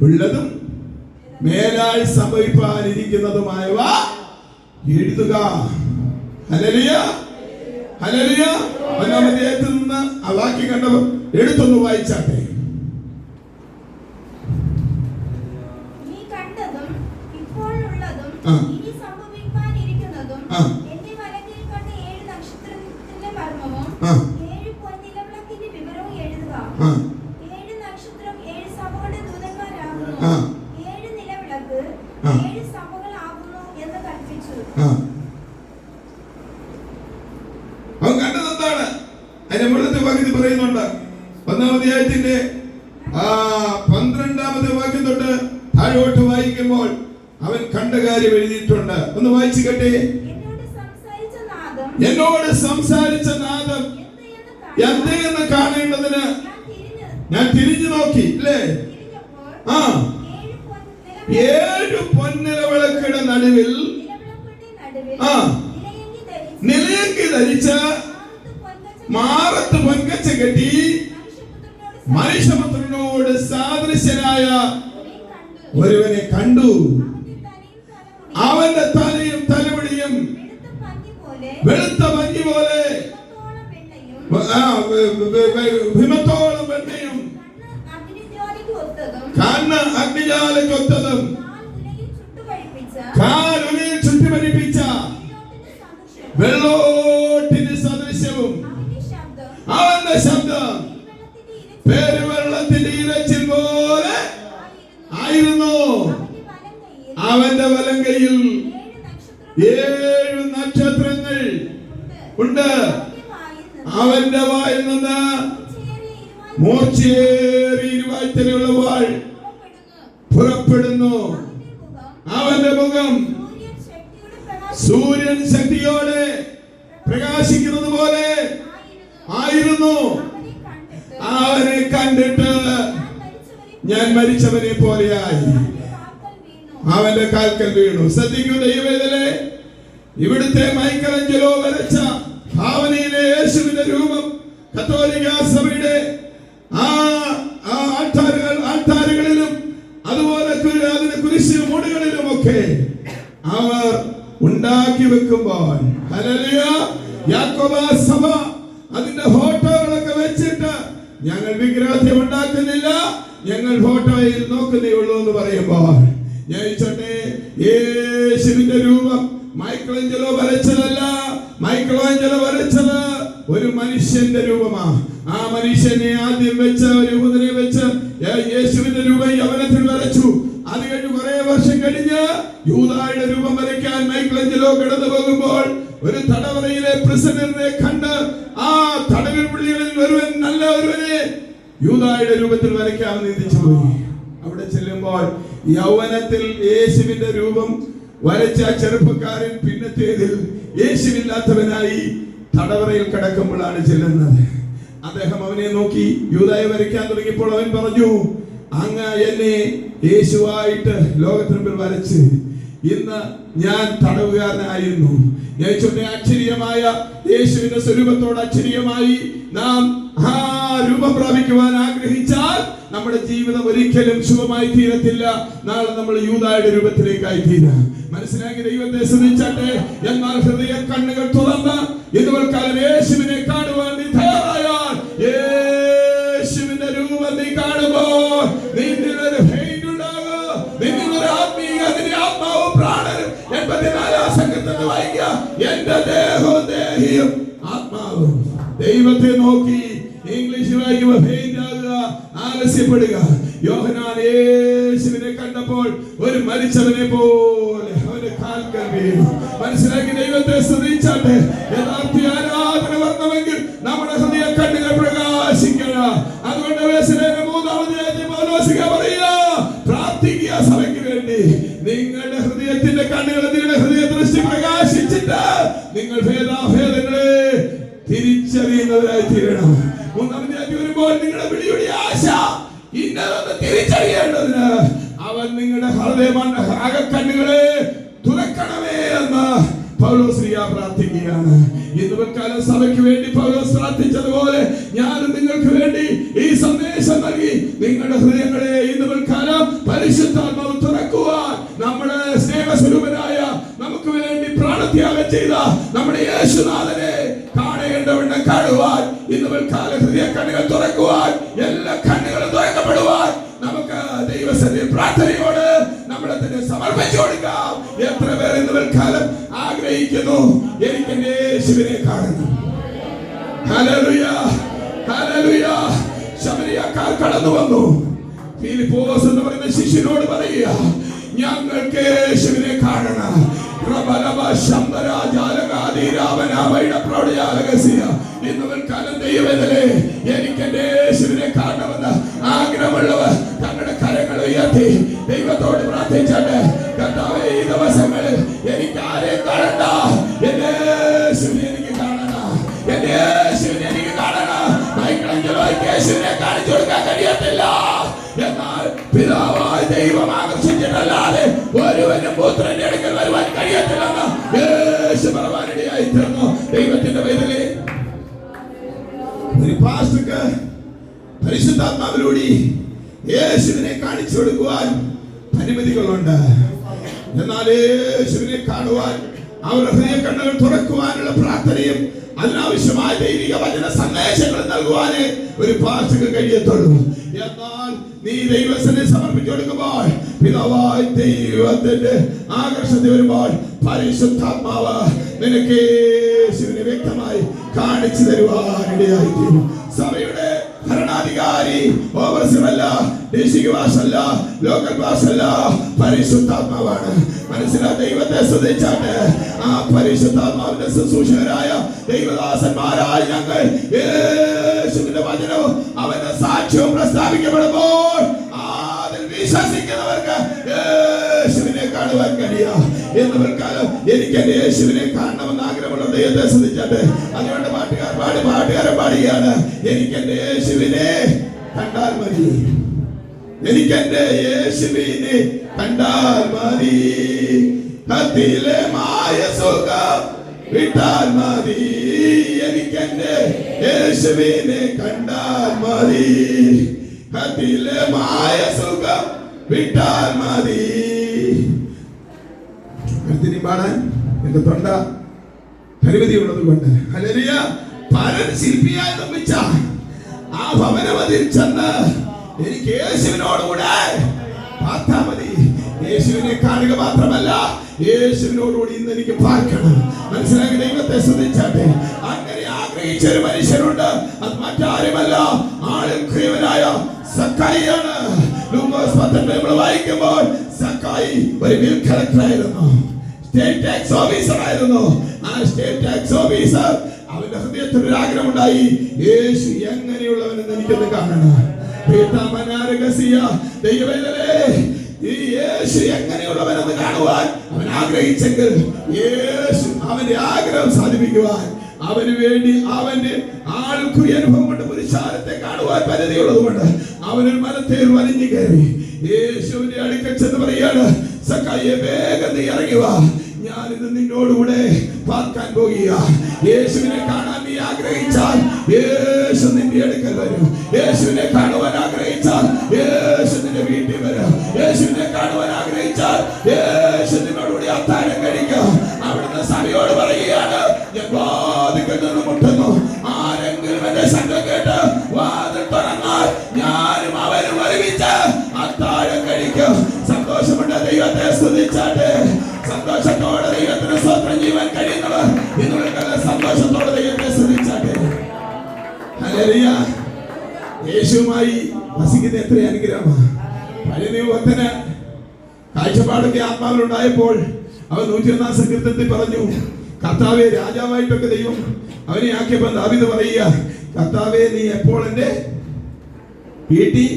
ഉള്ളതും മേലാൽ സംഭവിപ്പാനിരിക്കുന്നതുമായവ എഴുതുക. Hallelujah, hallelujah. 1-ാം അധ്യായത്തിൽ നിന്ന് ആ വാക്യം കണ്ടവർ എടുത്തൊന്ന് വായിച്ചാട്ടെ. നീ കണ്ടതും ഇപ്പോൾ ഉള്ളതും ഇനി സംഭവിക്കാനിരിക്കുന്നതും എന്റെ വലത്തിൽ കണ്ട 7 നക്ഷത്രത്തിന്റെ മർമ്മവും 7 ആ. 7 നക്ഷത്രം 7 സഭകളുടെ ദൂതന്മാരാകുന്നു. ആ. 7 നിലവിളക്ക് ആ. 7 സഭകളാകുന്നു എന്ന് കൽപ്പിച്ചു. അവൻ കണ്ടത് എന്താണ്? അതിന്റെ മുകളിലത്തെ വാക്യത്തിൽ പറയുന്നുണ്ട്. 1-ാം അധ്യായത്തിന്റെ 12ാമത്തെ വാക്യം തൊട്ട് താഴോട്ട് വായിക്കുമ്പോൾ അവൻ കണ്ട കാര്യം എഴുതിയിട്ടുണ്ട്. ഒന്ന് വായിച്ചു കേട്ടെ. എന്നോട് സംസാരിച്ച നാദം എന്തെന്ന് കാണേണ്ടതിന് ഞാൻ തിരിഞ്ഞു നോക്കി. അല്ലേ? 7 പൊന്നിലവിളക്കുകളുടെ നടുവിൽ നിലയങ്കി ധരിച്ച മാറത്ത് പൊൻകച്ച കെട്ടി മനുഷ്യപുത്രനോട് സാദൃശ്യനായ ഒരുവനെ കണ്ടു. അവന്റെ തലയും തലമുടിയും വെളുത്ത പഞ്ഞി പോലെ ഹിമത്തോളം വെണ്ണയും കണ്ണ് അഗ്നിജ്വാലയ്ക്കൊത്തതും കാലുലയിൽ ചുട്ടുപഴിപ്പിച്ച വെള്ളോട്ടിന് സദൃശ്യവും അവന്റെ ശബ്ദം പെരുവെള്ളത്തിന്റെ ഇരച്ചിൽ പോലെ ആയിരുന്നു. അവന്റെ വലങ്കയിൽ 7 നക്ഷത്രങ്ങൾ ഉണ്ട്. അവന്റെ വായിൽ നിന്ന് മൂർച്ചയേറിയ ഇരുവായ്ത്തലയുള്ള വാൾ പുറപ്പെടുന്നു. അവന്റെ മുഖം സൂര്യൻ ശക്തിയോടെ പ്രകാശിക്കുന്നത് പോലെ ആയിരുന്നു. അവനെ കണ്ടിട്ട് ഞാൻ മരിച്ചവനെ പോലെയായി. അവന്റെ കാൽക്കൽ വീണു. ശ്രദ്ധിക്കൂ ദൈവവേദനേ, ഇവിടുത്തെ മൈക്കലഞ്ചലോ വരച്ച ഭാവനയിലെ യേശുവിന്റെ രൂപം കത്തോലിക്ക സഭയുടെ ആൾത്താരുകളിലും അതുപോലെ അതിന്റെ കുരിശ് മൂടുകളിലും ഒക്കെ അവർ ഉണ്ടാക്കി വെക്കുമ്പോൾ ഹല്ലേലൂയ, യാക്കോബ സഭ അതിന്റെ ഫോട്ടോകളൊക്കെ വെച്ചിട്ട് ഞങ്ങൾ വിഗ്രഹത്തെ ഉണ്ടാക്കുന്നില്ല, ഞങ്ങൾ ഫോട്ടോയിൽ നോക്കുന്നേ ഉള്ളൂ എന്ന് പറയുമ്പോൾ ഞാൻ ചോട്ടെ, യേശുവിന്റെ രൂപം മൈക്കലാഞ്ചലോ വരച്ചതല്ല. മൈക്കലാഞ്ചലോ വരച്ചത് ഒരു മനുഷ്യന്റെ രൂപമാ. ആ മനുഷ്യനെ ആദ്യം വെച്ച ഒരു മുദ്രയെ വെച്ച് യേശുവിന്റെ രൂപം യവനത്തിൽ വരച്ചു. അത് കഴിഞ്ഞ് കുറെ വർഷം കഴിഞ്ഞ് യൂദായുടെ രൂപം വരയ്ക്കാൻ മൈക്കലാഞ്ചലോ കടന്നു പോകുമ്പോൾ ഒരു തടവറയിലെ പ്രിസണറിനെ കണ്ട് ആ തടവിൽ പുള്ളികളിൽ ഒരുവൻ നല്ല ഒരുവനെ യൂദായുടെ രൂപത്തിൽ വരയ്ക്കാമെന്ന് ചിന്തിച്ചു പോയി. അവിടെ ചെല്ലുമ്പോൾ യൗവനത്തിൽ യേശുവിന്റെ രൂപം വരച്ച ചെറുപ്പക്കാരൻ പിന്നത്തേതിൽ യേശുവില്ലാത്തവനായി തടവറയിൽ കിടക്കുമ്പോഴാണ് ചെല്ലുന്നത്. അദ്ദേഹം അവനെ നോക്കി യൂദായെ വരയ്ക്കാൻ തുടങ്ങിയപ്പോൾ അവൻ പറഞ്ഞു, അങ്ങ് എന്നെ യേശുവായിട്ട് ലോകത്തിന് മുമ്പിൽ വരച്ച് ഇന്ന് ഞാൻ തടവുകാരനായിരുന്നു. യേശുവിന്റെ അക്ഷരീയമായ യേശുവിന്റെ സ്വരൂപത്തോട് അക്ഷരീയമായി നാം ആ രൂപം പ്രാപിക്കുവാൻ ആഗ്രഹിച്ചാൽ നമ്മുടെ ജീവിതം ഒരിക്കലും ശുഭമായി തീരത്തില്ല. നാളെ നമ്മൾ യൂദായുടെ രൂപത്തിലേക്കായി തീരാം. മനസ്സിലാക്കി ദൈവത്തെ ശ്രദ്ധിച്ചാട്ടെ. എന്നാൽ ഹൃദയ കണ്ണുകൾ തുറന്ന് ഇതുവരെക്കാലം യേശുവിനെ കാണുവാൻ നീ തയ്യാറായാൽ യേശുവിന്റെ രൂപം നീ കാണുമ്പോൾ നിന്നിൽ ഒരു ഫെയിന്റ് ഉണ്ടാകും. നിന്നിൽ ഒരു ആത്മീയ ആത്മാവും പ്രാണനും 84 സംഘത്തിൽ വായിക്കുക, എന്റെ ദേഹവും ദേഹിയും ആത്മാവും ദൈവത്തെ നോക്കി ഇംഗ്ലീഷിൽ വായിക്കുമ്പോൾ ഫെയിന്റ് ആകുക, ആലസ്യപ്പെടുക. യോഹന്നാൻ യേശുവിനെ കണ്ടപ്പോൾ ഒരു മരിച്ചവനെ പോലെ അവന്റെ കാൽക്കൽ വീണു. മനസ്സിലാക്കി ദൈവത്തെ സ്തുതിച്ചാട്ടെ. യഥാർത്ഥ ആരാധന വരണമെങ്കിൽ നമ്മുടെ ഹൃദയ കണ്ണുകൾ പ്രകാശിക്കണം. അതുകൊണ്ട് പ്രാർത്ഥിക്കുക സഭയ്ക്ക് വേണ്ടി. നിങ്ങളുടെ ഹൃദയത്തിന്റെ കണ്ണുകൾ നിങ്ങളുടെ ഹൃദയ ദൃഷ്ടി പ്രകാശിച്ചിട്ട് നിങ്ങൾ ഭേദാഭേദങ്ങളെ തിരിച്ചറിയുന്നവരായി തീരണം. 3-ാം അധ്യായത്തിൽ വരുമ്പോൾ നിങ്ങളുടെ വിളിയുടെ ആശ ഇന്നതൊന്ന് തിരിച്ചറിയേണ്ടതിന് അവൻ നിങ്ങളുടെ അകക്കണ്ണുകളെ തുറക്കണമേ എന്ന് പൗലോസ് പ്രാർത്ഥിക്കുകയാണ്. ഇന്നുവെക്കാലം സഭയ്ക്ക് വേണ്ടി പൗലോസ് പ്രാർത്ഥിച്ചതുപോലെ ഞാനും നിങ്ങൾക്ക് വേണ്ടി ഈ സന്ദേശം നൽകി നിങ്ങളുടെ ഹൃദയങ്ങളെ ഇന്നുവെക്കാലം പരിശുദ്ധാത്മാവ് തുറക്കുവാൻ നമ്മുടെ സ്നേഹസ്വരൂപനായ നമുക്ക് വേണ്ടി പ്രാണത്യാഗം ചെയ്ത നമ്മുടെ യേശുനാഥനെ കാണേണ്ടവണ്ണം കാണുവാൻ ഇന്നുവെക്കാലം ഹൃദയ കണ്ണുകൾ തുറക്കുവാൻ എല്ലാ കണ്ണുകളും തുറക്കപ്പെടുവാൻ നമുക്ക് ദൈവസന്നിധിയിൽ പ്രാർത്ഥനയോട് നമ്മളെ തന്നെ സമർപ്പിച്ചു കൊടുക്കാം. എത്ര പേർ ഇന്നുവെക്കാലം ആഗ്രഹിക്കുന്നു എനിക്ക് എന്റെ യേശുവിനെ കാണണം. Hallelujah, hallelujah. സമരിയാക്കാർ കടന്നു വന്നു. ഫിലിപ്പോസ് എന്ന് പറയുന്ന ശിഷ്യനോട് പറയുക, ഞങ്ങൾക്ക് യേശുവിനെ കാണണം. ഇന്ന് കാലം ദൈവത്തിലെ എനിക്ക് എന്റെ യേശുവിനെ കാണണമെന്ന് ആഗ്രഹമുള്ളവർ തങ്ങളുടെ കരങ്ങൾ ഉയർത്തി ദൈവത്തോട് പ്രാർത്ഥിച്ചാട്ട്, കർത്താവേ ഈ ദിവസങ്ങളിൽ എനിക്ക് ആരെ കാണണ്ട, എന്റെ യേശുവിനെ എനിക്ക് കാണണം, എന്റെ യേശുവിനെ എനിക്ക് കാണണം. മൈക്കിളഞ്ചലോയ്ക്ക് യേശുവിനെ കാണിച്ചു കൊടുക്കാൻ കഴിയത്തില്ല, എന്നാൽ പിതാവായ ദൈവം ആകർഷിച്ചിട്ടല്ലാതെ ഒരുവനും പുത്രന്റെ അടുക്കൽ വരുവാൻ കഴിയത്തില്ലെന്ന് യേശു പറവാനിടയായി തീർന്നു. ദൈവത്തിന്റെ പേരിൽ ഒരു പാസ്റ്റർക്ക് പരിശുദ്ധാത്മാവിലൂടെ യേശുവിനെ കാണിച്ചു കൊടുക്കുവാൻ പരിമിതികളുണ്ട്. എന്നാൽ യേശുവിനെ കാണുവാൻ അവരുടെ ഹൃദയ കണ്ണുകൾ തുറക്കുവാനുള്ള പ്രാർത്ഥനയും അതിനാവശ്യമായ ദൈവിക വചന സന്ദേശങ്ങൾ നൽകുവാനേ ഒരു പാസ്റ്റർക്ക് കഴിയത്തുള്ളൂ. എന്നാൽ നീ ദൈവത്തിനെ സമർപ്പിച്ചു കൊടുക്കുമ്പോൾ പിതാവായ ദൈവത്തിന്റെ ആകർഷണത്തിൽ വരുമ്പോൾ പരിശുദ്ധാത്മാവ് നിനക്ക് യേശുവിനെ വ്യക്തമായി കാണിച്ചു തരുവാനിടയായിത്തീരും. സഭയുടെ ഭരണാധികാരി ഓവർസിയറല്ല, ദേശിക ഭാഷല്ല, ലോക്കൽ ഭാഷല്ല, പരിശുദ്ധാത്മാവാണ്. മനസ്സിലാ ദൈവത്തെ സ്തുതിച്ചാട്ട് ആ പരിശുദ്ധാത്മാവിന്റെ ശുശ്രൂഷകരായ ദൈവദാസന്മാരായ ഞങ്ങൾ യേശുവിന്റെ വചനവും അവന്റെ സാക്ഷ്യവും പ്രസ്താവിക്കപ്പെടുമ്പോൾ അതിൽ വിശ്വസിക്കുന്നവർക്ക് യേശുവിനെ കാണുവാൻ കഴിയാം. എന്നവർക്കാലം എനിക്ക് എന്റെ യേശുവിനെ കാണണമെന്ന് ആഗ്രഹമുള്ള ദൈവത്തെ സ്തുതിച്ചാട്ട് അതുകൊണ്ട് പാട്ടുകാരൻ പാടുകയാണ്, എനിക്ക് എന്റെ യേശുവിനെ കണ്ടാൽ മതി, എനിക്ക് എന്റെ യേശുവിനെ കണ്ടാൽ മതി, കത്തിലെ മായ സുഖം വിട്ടാൽ മതി, എനിക്ക് എന്റെ യേശുവിനെ കണ്ടാൽ മതി, കത്തിലെ മായ സുഖം വിട്ടാൽ മതി. അടുത്തിനി പാടാൻ എന്റെ തൊണ്ട പരിമിതിയുള്ളത് കൊണ്ട് ഹല്ലേലൂയ. പരൻ ശില്പിയായി നിർമ്മിച്ച ആ ഭവനമതിൽ ചെന്ന് എനിക്ക് യേശുവിനോടുകൂടെ പാർത്താ മതി. യേശുവിനെ കാണുക മാത്രമല്ല, യേശുവിനോടുകൂടി ഇന്ന് എനിക്ക് പാർക്കണം. മനസ്സിലാക്കി ദൈവത്തെ സ്തുതിച്ചാട്ടെ. അങ്ങനെ ആഗ്രഹിച്ച ഒരു മനുഷ്യനുണ്ട്, അത് മറ്റാരുമല്ല, ആളും ക്രിയവനായ സക്കായിയാണ്. ലൂക്കോസ് 10 വായിക്കുമ്പോൾ സക്കായി ഒരു ബിൽ കളക്ടറായിരുന്നു, സ്റ്റേറ്റ് ടാക്സ് ഓഫീസർ ആയിരുന്നു. ആ സ്റ്റേറ്റ് ടാക്സ് ഓഫീസർ അവന്റെ ഹൃദയത്തിൽ ഒരു ആഗ്രഹം ഉണ്ടായി, യേശു എങ്ങനെയുള്ളവനെന്ന് എനിക്കൊന്ന് കാണണം. ഈ യേശു എങ്ങനെയുള്ളവനെന്ന് കാണുവാൻ അവൻ ആഗ്രഹിച്ചെങ്കിൽ യേശു അവന്റെ ആഗ്രഹം സാധിപ്പിക്കുവാൻ അവന് വേണ്ടി അവന്റെ ആൾക്കുറി അനുഭവം കൊണ്ട് പുരുഷാരത്തെ കാണുവാൻ പരിധിയുള്ളത് കൊണ്ട് അവനൊരു മരത്തേൽ വലിഞ്ഞു കയറി യേശുവിന്റെ അടുക്കൽ ചെന്ന് പറയാണ്, സക്കായിയെ വേഗം നീ ഇറങ്ങി വാ, ഞാനിത് നിന്നോടുകൂടെ പാർക്കാൻ പോകുക. യേശുവിനെ കാണാൻ നീ ആഗ്രഹിച്ചാൽ യേശു നിന്റെ അടുക്കൽ വരും. യേശുവിനെ കാണുവാൻ ആഗ്രഹിച്ചാൽ യേശു നിന്റെ വീട്ടിൽ വരും. യേശുവിനെ കാണുവാൻ ആഗ്രഹിച്ചാൽ യേശു നിന്നോടുകൂടി അത്താഴം കഴിക്കും. അവിടുന്ന് സഭയോട് പറയുകയാണ്, ഞാൻ വാതിൽക്കൽ നിന്ന് മുട്ടുന്നു, ആരെങ്കിലും എന്റെ ശബ്ദം കേട്ട് വാതിൽ തുറന്നാൽ ഞാനും അവനും ഒരുമിച്ച് അത്താഴം കഴിക്കും. സന്തോഷമുണ്ട് ദൈവത്തെ സ്തുതിച്ചാട്ടെ. സന്തോഷത്തോടെ ദൈവത്തിന് സ്വന്തം ജീവൻ കഴിയുന്നവർ ഇന്ന് സന്തോഷത്തോടെ ദൈവത്തെ സ്തുതിച്ചാട്ടെ. ഹല്ലേലൂയ. യേശുവുമായി വസിക്കുന്ന എത്ര അനുഗ്രഹമാണ്. പഴയ നിയമത്തിന് കാഴ്ചപ്പാടൊക്കെ ആത്മാവിലുണ്ടായപ്പോൾ അവൻ 101 സങ്കീർത്തനത്തിൽ പറഞ്ഞു, കർത്താവേ രാജാവായിട്ടൊക്കെ ദൈവം അവനെ ആക്കിയപ്പോൾ ദാവീദ് പറയുക, കർത്താവേ നീ എപ്പോൾ എന്റെ വീട്ടിൽ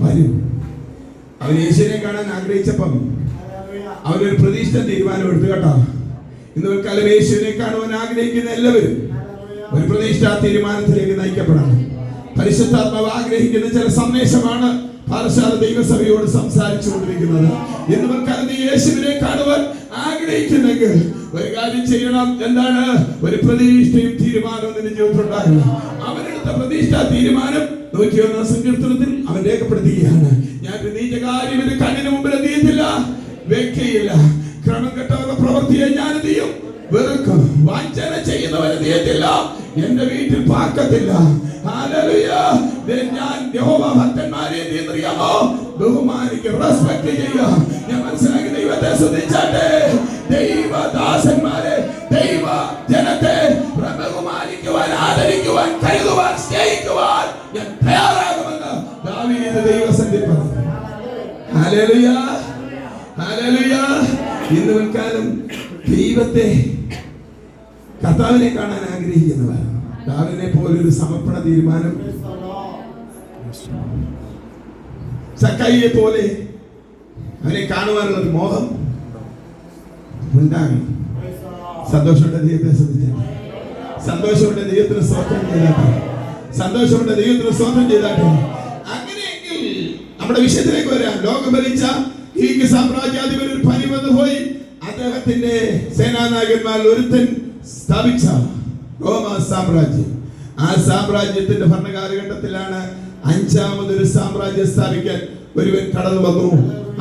വരും. അവൻ യേശുവിനെ കാണാൻ ആഗ്രഹിച്ചപ്പം അവനൊരു പ്രതിഷ്ഠ തീരുമാനം എടുത്തു കേട്ടോ. ഇന്ന് കാലം യേശുവിനെ കാണുവാൻ ആഗ്രഹിക്കുന്ന എല്ലാവരും ഒരു പ്രതിഷ്ഠ തീരുമാനത്തിലേക്ക് നയിക്കപ്പെടണം. പരിശുദ്ധാത്മാവ് ആഗ്രഹിക്കുന്ന ചില സന്ദേശമാണ് പാറശാല ദൈവസഭയോട് സംസാരിച്ചു കൊണ്ടിരിക്കുന്നത്. ഇന്ന് കാലം യേശുവിനെ കാണുവാൻ ആഗ്രഹിക്കുന്നെങ്കിൽ ഒരു കാര്യം ചെയ്യണം. എന്താണ്? ഒരു പ്രതിഷ്ഠയും തീരുമാനവും നിന്റെ ജീവിതത്തിൽ ഉണ്ടാകണം. അവനെടുത്ത പ്രതിഷ്ഠ തീരുമാനം 101 സങ്കീർത്തനത്തിൽ അവൻ രേഖപ്പെടുത്തുകയാണ്. ഞാൻ നീച്ച കാര്യം എന്റെ കണ്ണിന് മുമ്പിൽ എന്ത് ചെയ്യത്തില്ല, വെക്കയില്ല. ക്രമം കെട്ടവരുടെ പ്രവൃത്തിയെ ഞാൻ എന്ത് ചെയ്യും, വെറുക്കും. വഞ്ചന ചെയ്യുന്നവരെ എന്ത് ചെയ്യത്തില്ല, എന്റെ വീട്ടിൽ പാർക്കത്തില്ല. ഹല്ലേലൂയ. ഞാൻ യഹോവ ഭക്തന്മാരെ എന്ത് ചെയ്യുന്നറിയാമോ, ബഹുമാനിക്കും, റെസ്പെക്ട് ചെയ്യാം. ഞാൻ മനസ്സിലാക്കി ദൈവത്തെ സ്തുതിച്ചാട്ടെ. ദൈവദാസന്മാരെ, ദൈവ ജനത്തെ ബഹുമാനിക്കുവാൻ, ആദരിക്കുവാൻ, കരുതുവാൻ, സ്നേഹിക്കുവാൻ ഞാൻ തയ്യാറാണ്. Hallelujah, hallelujah. ഇന്ന് മുൻകാലം ദൈവത്തെ കർത്താവിനെ കാണാൻ ആഗ്രഹിക്കുന്നവർ, ദാവീദിനെ പോലൊരു സമർപ്പണ തീരുമാനം, സക്കായിയെ പോലെ അവനെ കാണുവാനുള്ള ഒരു മോഹം ഉണ്ടാകണം. സന്തോഷമുള്ള ദൈവത്തെ ശ്രദ്ധിച്ചാട്ടെ, സന്തോഷമുള്ള ദൈവത്തിന് സ്തോത്രം ചെയ്താട്ടെ, സന്തോഷമുള്ള ദൈവത്തിന് സ്തോത്രം ചെയ്താട്ടെ. അങ്ങനെയെങ്കിൽ നമ്മുടെ വിഷയത്തിലേക്ക് വരാം. ലോകം ഭരിച്ച ഗ്രീക്ക് സാമ്രാജ്യാധിപൻ ഒരു പനി വന്നു പോയി. അദ്ദേഹത്തിന്റെ സേനാനായകന്മാരിൽ ഒരുത്തൻ സ്ഥാപിച്ച റോമ സാമ്രാജ്യം, ആ സാമ്രാജ്യത്തിന്റെ ഭരണകാലഘട്ടത്തിലാണ് അഞ്ചാമതൊരു സാമ്രാജ്യം സ്ഥാപിക്കാൻ ഒരുവൻ കടന്നു വന്നു.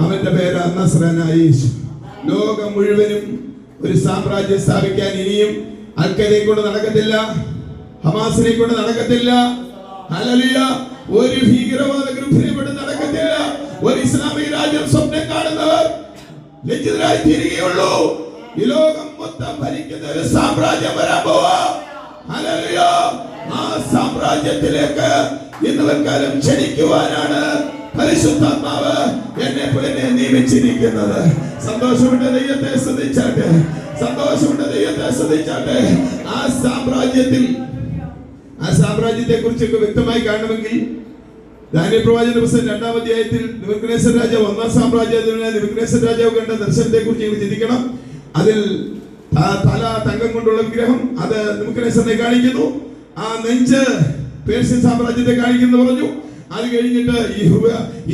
അവന്റെ പേര് നസ്രായനായ യേശു. ലോകം മുഴുവനും ഒരു സാമ്രാജ്യം സ്ഥാപിക്കാൻ ഇനിയും അൽഖയ്ദയെ കൊണ്ട് നടക്കത്തില്ല, ഹമാസിനെ കൊണ്ട് നടക്കത്തില്ല, ഹല്ലേലൂയ, ഒരു ഭീകരവാദ ഗ്രൂപ്പിനെ കൊണ്ട് നടക്കത്തില്ല. ഒരു ഇസ്ലാമിക രാജ്യം സ്വപ്നം കാണുന്നവർ ലജ്ജിതരായി തീരുകയുള്ളൂ. ഈ ലോകം മൊത്തം ഭരിക്കുന്ന ഒരു സാമ്രാജ്യം വരാൻ പോവാ. ഹല്ലേലൂയ. ആ സാമ്രാജ്യത്തിലേക്ക് ഇന്ന് വൽക്കാലം ക്ഷണിക്കുവാനാണ് പരിശുദ്ധാത്മാവ് എന്നെ നിയമിച്ചിരിക്കുന്നത്. സന്തോഷമുണ്ട് ദൈവത്തെ സ്തുതിച്ചാട്ടെ, സന്തോഷമുണ്ട് ദൈവത്തെ സ്തുതിച്ചാട്ടെ. ആ സാമ്രാജ്യത്തെ കുറിച്ചൊക്കെ വ്യക്തമായി കാണണമെങ്കിൽ ദാനിയേൽ പ്രവാചകന്റെ പുസ്തകം 2-ാം അധ്യായത്തിൽ നെബൂഖദ്നേസർ രാജാവ് 1-ാം സാമ്രാജ്യത്തിനായ നെബൂഖദ്നേസർ രാജാവ് കണ്ട ദർശനത്തെ കുറിച്ച് നിങ്ങൾ ചിന്തിക്കണം. അതിൽ തല തങ്കം കൊണ്ടുള്ള വിഗ്രഹം അത് നെബൂഖദ്നേസറിനെ കാണിക്കുന്നു. ആ നെഞ്ച് പേർഷ്യൻ സാമ്രാജ്യത്തെ കാണിക്കുന്നു പറഞ്ഞു. അത് കഴിഞ്ഞിട്ട്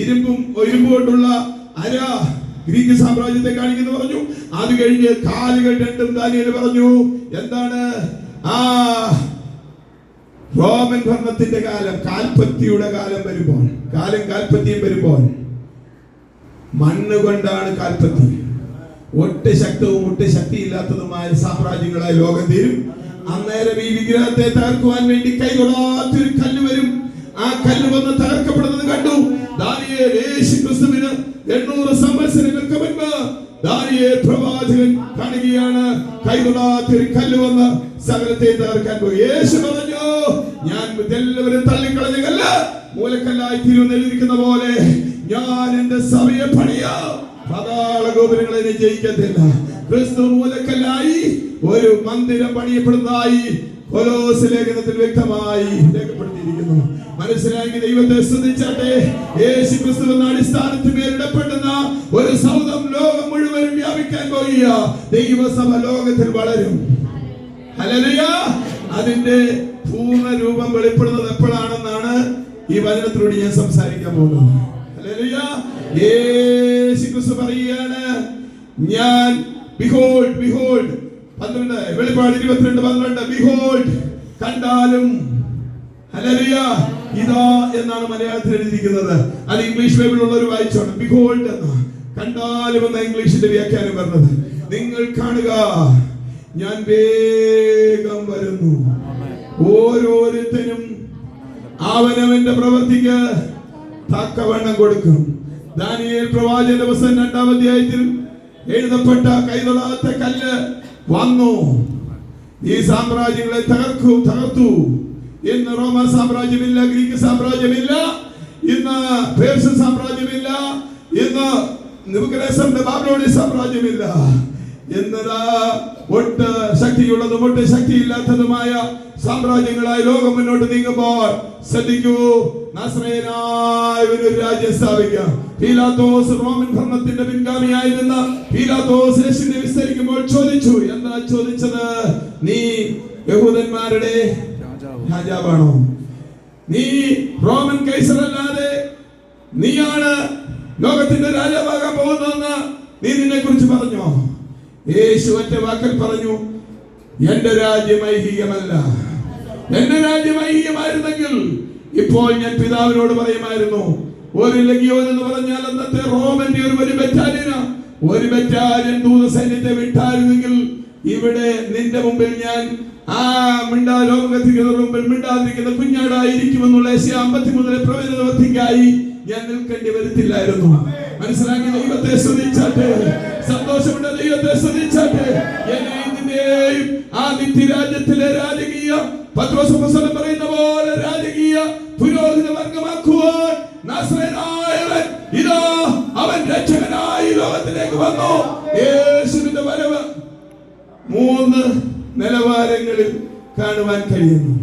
ഇരുമ്പ് കൊണ്ടുള്ള അര ഗ്രീക്ക് സാമ്രാജ്യത്തെ കാണിക്കുന്നു പറഞ്ഞു. അത് കഴിഞ്ഞ് കാലുകൾ രണ്ടും ദാനിയേൽ പറഞ്ഞു എന്താണ്? ആ റോമൻ ഭരണത്തിന്റെ കാലം, കാൽപ്പത്തിയുടെ കാലം വരുമ്പോൾ, കാൽപ്പത്തിയും വരുമ്പോൾ മണ്ണ് കൊണ്ടാണ് കാൽപ്പത്തി. ഒട്ട് ശക്തവും ഒട്ട് ശക്തിയില്ലാത്തതുമായ സാമ്രാജ്യങ്ങളായ ലോകം തീരും. അന്നേരം ഈ വിഗ്രഹത്തെ തകർക്കുവാൻ വേണ്ടി കൈകൊള്ളാത്തൊരു കല്ല് വരും. ആ കല്ല് വന്ന് തകർക്കപ്പെടുന്നത് കണ്ടു. ദാനിയേൽ യേശുക്രിസ്തുവിന് 800 സംവത്സരങ്ങൾക്ക് മുൻപ് ദാനിയേൽ പ്രവാചകൻ കാണുകയാണ്. കൈകൊള്ളാത്തൊരു കല്ല് വന്ന് സകലത്തെ തകർക്കാൻ പോയി. യേശു പറഞ്ഞു, ഞാൻ എല്ലാവരും തള്ളിക്കളഞ്ഞ കല്ല് മൂലക്കല്ലായി തീരുവെന്നിരിക്കുന്ന പോലെ ഞാൻ എന്റെ സഭയെ പണിയാം. പാതാള ഗോപുരങ്ങളെ ജയിക്കത്തില്ല. ക്രിസ്തു മൂലക്കല്ലായി ഒരു മന്ദിരം പണിയപ്പെടുന്നതായി കൊലോസ് ലേഖനത്തിൽ വ്യക്തമായി രേഖപ്പെടുത്തിയിരിക്കുന്നു. മനസ്സിലാക്കി ദൈവത്തെ സ്തുതിച്ചാട്ടെ. യേശു ക്രിസ്തു എന്ന അടിസ്ഥാനത്തിൽ ഇടപെടുന്ന ഒരു സൗധം ലോകം മുഴുവൻ വ്യാപിക്കാൻ പോവുക. ദൈവസഭ ലോകത്തിൽ വളരും. ഹല്ലേലൂയ. അതിന്റെ പൂർണ്ണ രൂപം വെളിപ്പെടുന്നത് എപ്പോഴാണെന്നാണ് ഈ വചനത്തിലൂടെ ഞാൻ സംസാരിക്കാൻ പോകുന്നത്. ഹല്ലേലൂയ. യേശു ക്രിസ്തു പറയുകയാണ്, ഞാൻ behold 12 വെളിപ്പാട് 22:12 behold കണ്ടാലും, ഹല്ലേലൂയ, ഇതാ എന്നാണ് മലയാളത്തിൽ എഴുതിയിരിക്കുന്നത്. അത് ഇംഗ്ലീഷ് ബൈബിളിലുള്ള ഒരു വായിച്ചാണ് behold എന്ന്. കണ്ടാലും എന്ന ഇംഗ്ലീഷിന്റെ വ്യാഖ്യാനം പറഞ്ഞത്. നിങ്ങൾ കാണുക, ഞാൻ വേഗം വരുന്നു. ഓരോരുത്തരും അവനവന്റെ പ്രവൃത്തിക്ക് തക്കവണ്ണം കൊടുക്കും. ദാനിയേൽ പ്രവാചകന്റെ പുസ്തകം 2-ാം അധ്യായത്തിൽ എഴുതപ്പെട്ട കൈതൊടാത്ത കല്ല് വന്നു. ഈ സാമ്രാജ്യങ്ങളെ തകർത്തു. ഇന്ന് റോമ സാമ്രാജ്യമില്ല, ഗ്രീക്ക് സാമ്രാജ്യമില്ല, ഇന്ന് പേർഷ്യൻ സാമ്രാജ്യമില്ല, ഇന്ന് നെബൂഖദ്നേസറിന്റെ ബാബിലോണിയൻ സാമ്രാജ്യമില്ല. എന്നതാ ഒട്ട് ശക്തിയുള്ളതും ഒട്ട് ശക്തിയില്ലാത്തതുമായ സാമ്രാജ്യങ്ങളായി ലോകം മുന്നോട്ട് നീങ്ങുമ്പോൾ ശ്രദ്ധിക്കൂ, നസ്രയനായ ഒരു രാജ്യം സ്ഥാപിക്കാം. പീലാത്തോസ് റോമൻ ഭരണത്തിന്റെ പിൻഗാമിയായിരുന്ന പീലാത്തോസ് യേശുവിനെ വിസ്തരിക്കുമ്പോൾ ചോദിച്ചു. എന്താ ചോദിച്ചത്? നീ യഹൂദന്മാരുടെ രാജാവാണോ? നീ റോമൻ കൈസർ അല്ലാതെ നീയാണ് ലോകത്തിന്റെ രാജാവാകാൻ പോകുന്നതെന്ന് നീ നിന്നെ കുറിച്ച് പറഞ്ഞോ? യേശു ഒറ്റ വാക്കിൽ പറഞ്ഞു, എന്റെ രാജ്യം ഐഹികമല്ല. എന്റെ രാജ്യം ഐഹികമായിരുന്നെങ്കിൽ ഇപ്പോൾ ഞാൻ പിതാവിനോട് പറയുമായിരുന്നു, ഒരു ലഗിയോൻ എന്ന് പറഞ്ഞാൽ അന്നത്തെ റോമന്റെ ഒരു ബറ്റാലിയൻ ദൂത സൈന്യത്തെ വിട്ടായിരുന്നെങ്കിൽ ഇവിടെ നിന്റെ മുമ്പിൽ ഞാൻ ലോകത്തിന്റെ മുമ്പിൽ മിണ്ടാതിരിക്കുന്ന കുഞ്ഞാടായിരിക്കുമെന്നുള്ള 53 പ്രവചനവർത്തിക്കായി ഞാൻ നിൽക്കേണ്ടി വരത്തില്ലായിരുന്നു. മനസ്സിലാക്കി ദൈവത്തെ സ്തുതിച്ചാട്ടെ. സന്തോഷമുണ്ട് ദൈവത്തെ സ്തുതിച്ചാട്ടെ. എന്നെയും ആ നിത്യരാജ്യത്തിലെ രാജകീയ പത്രോസ് അപ്പോസ്തലൻ പറയുന്ന പോലെ രാജകീയ പുരോഹിത വർഗമാക്കുവാൻ നസ്രയനായവൻ ഇതാ അവൻ ഭൂമിയിലേക്ക് വന്നു. യേശുവിന്റെ വരവ് 3 നിലവാരങ്ങളിൽ കാണുവാൻ കഴിയുന്നു.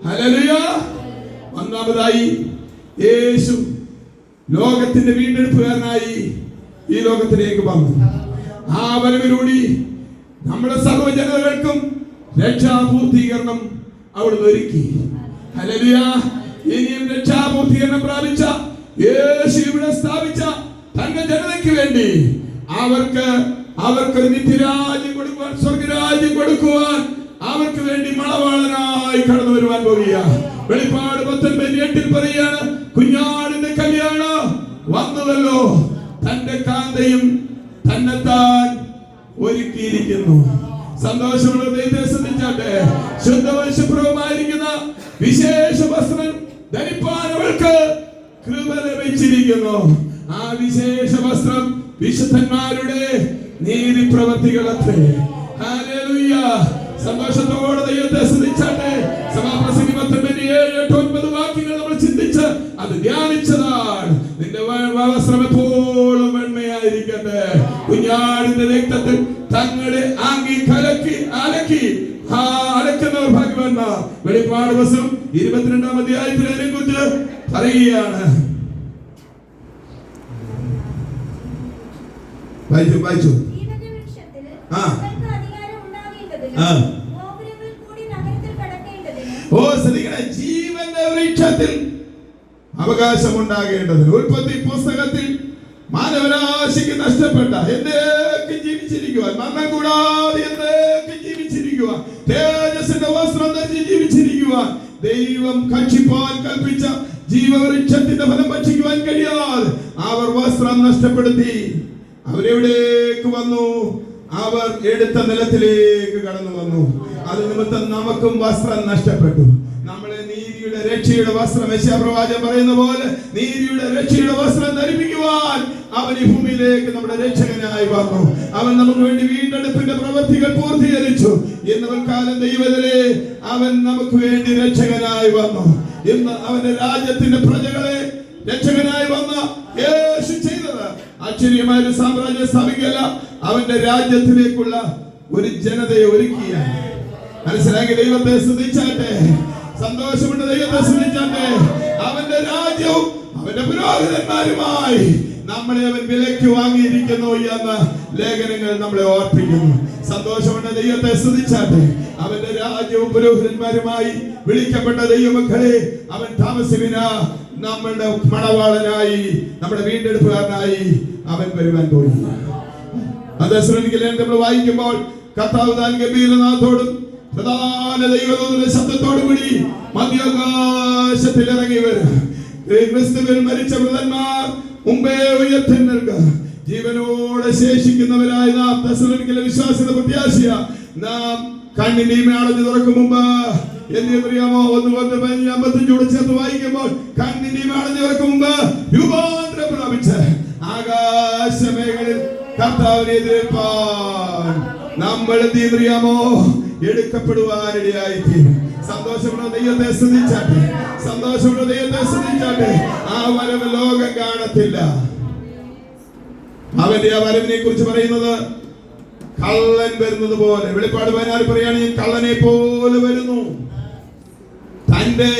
ഹല്ലേലൂയ. ഒന്നാമതായി യേശു ലോകത്തിന്റെ വീണ്ടെടുപ്പുകാരനായി ഈ ലോകത്തിലേക്ക് വന്നു. ആ വരവിലൂടെ നമ്മുടെ സർവ്വജനതകൾക്കും രക്ഷാപൂർത്തീകരണം അവിടുന്ന് ഒരുക്കി. ഹല്ലേലൂയ. ഇനിയും രക്ഷാപൂർത്തീകരണം പ്രാപിച്ച യേശു ഇവിടെ സ്ഥാപിച്ച തന്റെ ജനതയ്ക്ക് വേണ്ടി അവർക്ക് നിത്യരാജ്യം കൊടുക്കുവാൻ, സ്വർഗരാജ്യം കൊടുക്കുവാൻ അവർക്ക് വേണ്ടി മണവാളനായി കടന്നു വരുവാൻ പോകുക. വെളിപ്പാട് 19:8 പറയാണ്, കുഞ്ഞാടിന്റെ കല്യാണം വന്നതല്ലോ, തന്റെ കാന്തയും തന്നെത്താൻ ഒരുക്കിയിരിക്കുന്നു. സന്തോഷമുള്ള ദൈവത്തെ ശ്രദ്ധിച്ചാട്ടെ. ശുദ്ധവശുഭ്രവുമായിരിക്കുന്ന വിശേഷ വസ്ത്രം ധരിപ്പാൻ അവൾക്ക് കൃപ ലഭിച്ചിരിക്കുന്നു. ആ വിശേഷ വസ്ത്രം വിശുദ്ധന്മാരുടെ നീതി പ്രവർത്തികളത്രേ. ഹല്ലേലൂയ. സന്തോഷത്തോടെ ദൈവത്തെ സ്തുതിച്ചാട്ടെ. സഭാപ്രസംഗി 19:7-9 വാക്യങ്ങൾ നമ്മൾ ചിന്തിച്ച് അത് ധ്യാനിച്ചതാണ്. നിന്റെ വസ്ത്രം എപ്പോഴും വെണ്മയായിരിക്കട്ടെ. കുഞ്ഞാടിന്റെ രക്തത്തിൽ തങ്ങളുടെ ആങ്കി അലക്കി അലക്കുന്നവർ ഭാഗ്യവാന്മാർ. വെളിപ്പാട് പുസ്തകം 22-ാം അധ്യായത്തിൽ അതിനെക്കുറിച്ച് പറയുകയാണ്. വായിച്ചു. ജീവന്റെ വൃക്ഷത്തിൽ അവകാശമുണ്ടാകേണ്ടതിന്. ഉൽപ്പത്തി പുസ്തകത്തിൽ മാനവരാശിക്ക് നഷ്ടപ്പെട്ട എന്തൊക്കെ ജീവിച്ചിരിക്കുവാൻ, മരണം കൂടാതെ എന്തൊക്കെ ജീവിച്ചിരിക്കുവാൻ, തേജസ്സിന്റെ വസ്ത്രം ധരിച്ച് ജീവിച്ചിരിക്കുവാൻ ദൈവം കക്ഷിപ്പാൻ കൽപ്പിച്ച ജീവവൃക്ഷത്തിന്റെ ഫലം ഭക്ഷിക്കുവാൻ കഴിയാതെ അവർ വസ്ത്രം നഷ്ടപ്പെടുത്തി. അവരെവിടേക്ക് വന്നു? അവർ എടുത്ത നിലത്തിലേക്ക് കടന്നു വന്നു. അത് നിമിത്തം നമുക്കും വസ്ത്രം നഷ്ടപ്പെട്ടു. നമ്മളെ നീതിയുടെ രക്ഷയുടെ വസ്ത്രം, യെശയ്യാപ്രവാചകൻ പറയുന്ന പോലെ നീതിയുടെ രക്ഷയുടെ വസ്ത്രം ധരിപ്പിക്കുവാൻ അവൻ ഈ ഭൂമിയിലേക്ക് നമ്മുടെ രക്ഷകനായി വന്നു. അവൻ നമുക്ക് വേണ്ടി വീണ്ടെടുപ്പിന്റെ പ്രവൃത്തികൾ പൂർത്തീകരിച്ചു. ഇന്ന് കാലം ദൈവത്തിലെ അവൻ നമുക്ക് വേണ്ടി രക്ഷകനായി വന്നു. ഇന്ന് അവന്റെ രാജ്യത്തിന്റെ പ്രജകളെ രക്ഷകനായി വന്ന യേശു ചെയ്തത് ആശ്ചര്യമായ ഒരു സാമ്രാജ്യം സ്ഥാപിക്കല്ല, അവന്റെ രാജ്യത്തിലേക്കുള്ള ഒരു ജനതയെ ഒരുക്കിയ. മനസ്സിലാക്കി ദൈവത്തെ സ്തുതിച്ചാട്ടെ. സന്തോഷമുണ്ട് ദൈവത്തെ സ്തുതിച്ചാട്ടെ. അവന്റെ രാജ്യവും അവന്റെ പുരോഹിതന്മാരുമായി നമ്മളെ അവൻ വിലയ്ക്ക് വാങ്ങിയിരിക്കുന്നു എന്ന് ലേഖനങ്ങൾ നമ്മളെ ഓർപ്പിക്കുന്നു. സന്തോഷമുണ്ട് ദൈവത്തെ സ്തുതിച്ചാട്ടെ. അവന്റെ രാജ്യവും പുരോഹിതന്മാരുമായി വിളിക്കപ്പെട്ട ദൈവമക്കളെ അവൻ താമസിവിന നമ്മളുടെ മണവാളനായി, നമ്മുടെ വീണ്ടെടുപ്പുകാരനായി അവൻ വരുവാൻ പോകുന്നു. അത് നമ്മൾ വായിക്കുമ്പോൾ കർത്താവ് താൻ ഗംഭീരനാഥോടും പ്രധാന ദൈവദൂതന്റെ ശബ്ദത്തോടു കൂടി മധ്യാകാശത്തിൽ ഇറങ്ങി വരും. ക്രിസ്തുവിൽ മരിച്ച മൃതന്മാർ മുമ്പേ ഉയർത്തെഴുന്നേൽക്ക, ജീവനോടെ ശേഷിക്കുന്നവരായ നാം തെസ്സലോനിക്കയിലെ വിശ്വാസിയുടെ പ്രത്യാശയ നാം കണ്ണിന്റെ അടഞ്ഞു തുറക്കും മുമ്പ് എന്തിനറിയാമോ? 1:15 ചേർത്ത് വായിക്കുമ്പോൾ കണ്ണിന്റെ അടഞ്ഞു തുറക്കും മുമ്പ് രൂപാന്തരം പ്രാപിച്ച് ആകാശമേഖലയിൽ കർത്താവിനെ എതിരേൽപ്പാൻ നമ്മൾ എന്തിനറിയാമോ? എടുക്കപ്പെടുവാനിടയായിത്തീരും. സന്തോഷമുള്ള ദൈവത്തെ സ്തുതിച്ചാട്ടെ. സന്തോഷമുള്ള ദൈവത്തെ സ്തുതിച്ചാട്ടെ. ആ വരവ് ലോകം കാണത്തില്ല. അവന്റെ ആ വരവിനെ കുറിച്ച് പറയുന്നത് കള്ളൻ വരുന്നത് പോലെ. വെളിപ്പാട് 16 പറയാണ്, ഈ കള്ളനെ പോലെ വരുന്നു. തന്റെ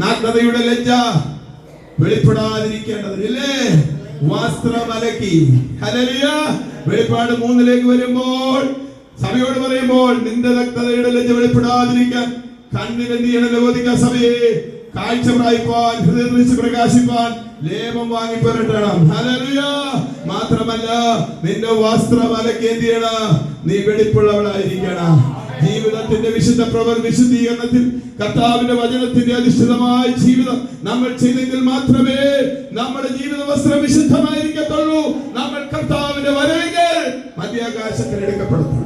നഗ്നതയുടെ ലജ്ജ വെളിപ്പെടാതിരിക്കേണ്ടതില്ലേ വസ്ത്രം അലക്കി. ഹല്ലേലൂയ. വെളിപ്പാട് 3 വരുമ്പോൾ സഭയോട് പറയുമ്പോൾ നിന്റെ നഗ്നതയുടെ ലജ്ജ വെളിപ്പെടാതിരിക്കാൻ കണ്ണിനെന്ത് ചെയ്യണം? ലവോദിക്ക സഭയെ കാഴ്ച പ്രാപിപ്പാൻ, ഹൃദയം പ്രകാശിപ്പാൻ ലേപം വാങ്ങി പുരട്ടണം. ഹല്ലേലൂയ. മാത്രമല്ല നിന്റെ വസ്ത്രം അലക്കി എന്ത് ചെയ്യണം? നീ വെടിപ്പുള്ളവളായിരിക്കണം. ജീവിതത്തിന്റെ വിശുദ്ധീകരണത്തിൽ കർത്താവിന്റെ വചനത്തിന്റെ അധിഷ്ഠിതമായ ജീവിതം നമ്മൾ ചെയ്തെങ്കിൽ മാത്രമേ നമ്മുടെ ജീവിത വസ്ത്രം വിശുദ്ധമായിരിക്കത്തുള്ളൂ. നമ്മൾ കർത്താവിന്റെ വരവെങ്കിൽ മധ്യാകാശത്തിൽ എടുക്കപ്പെടുന്നു.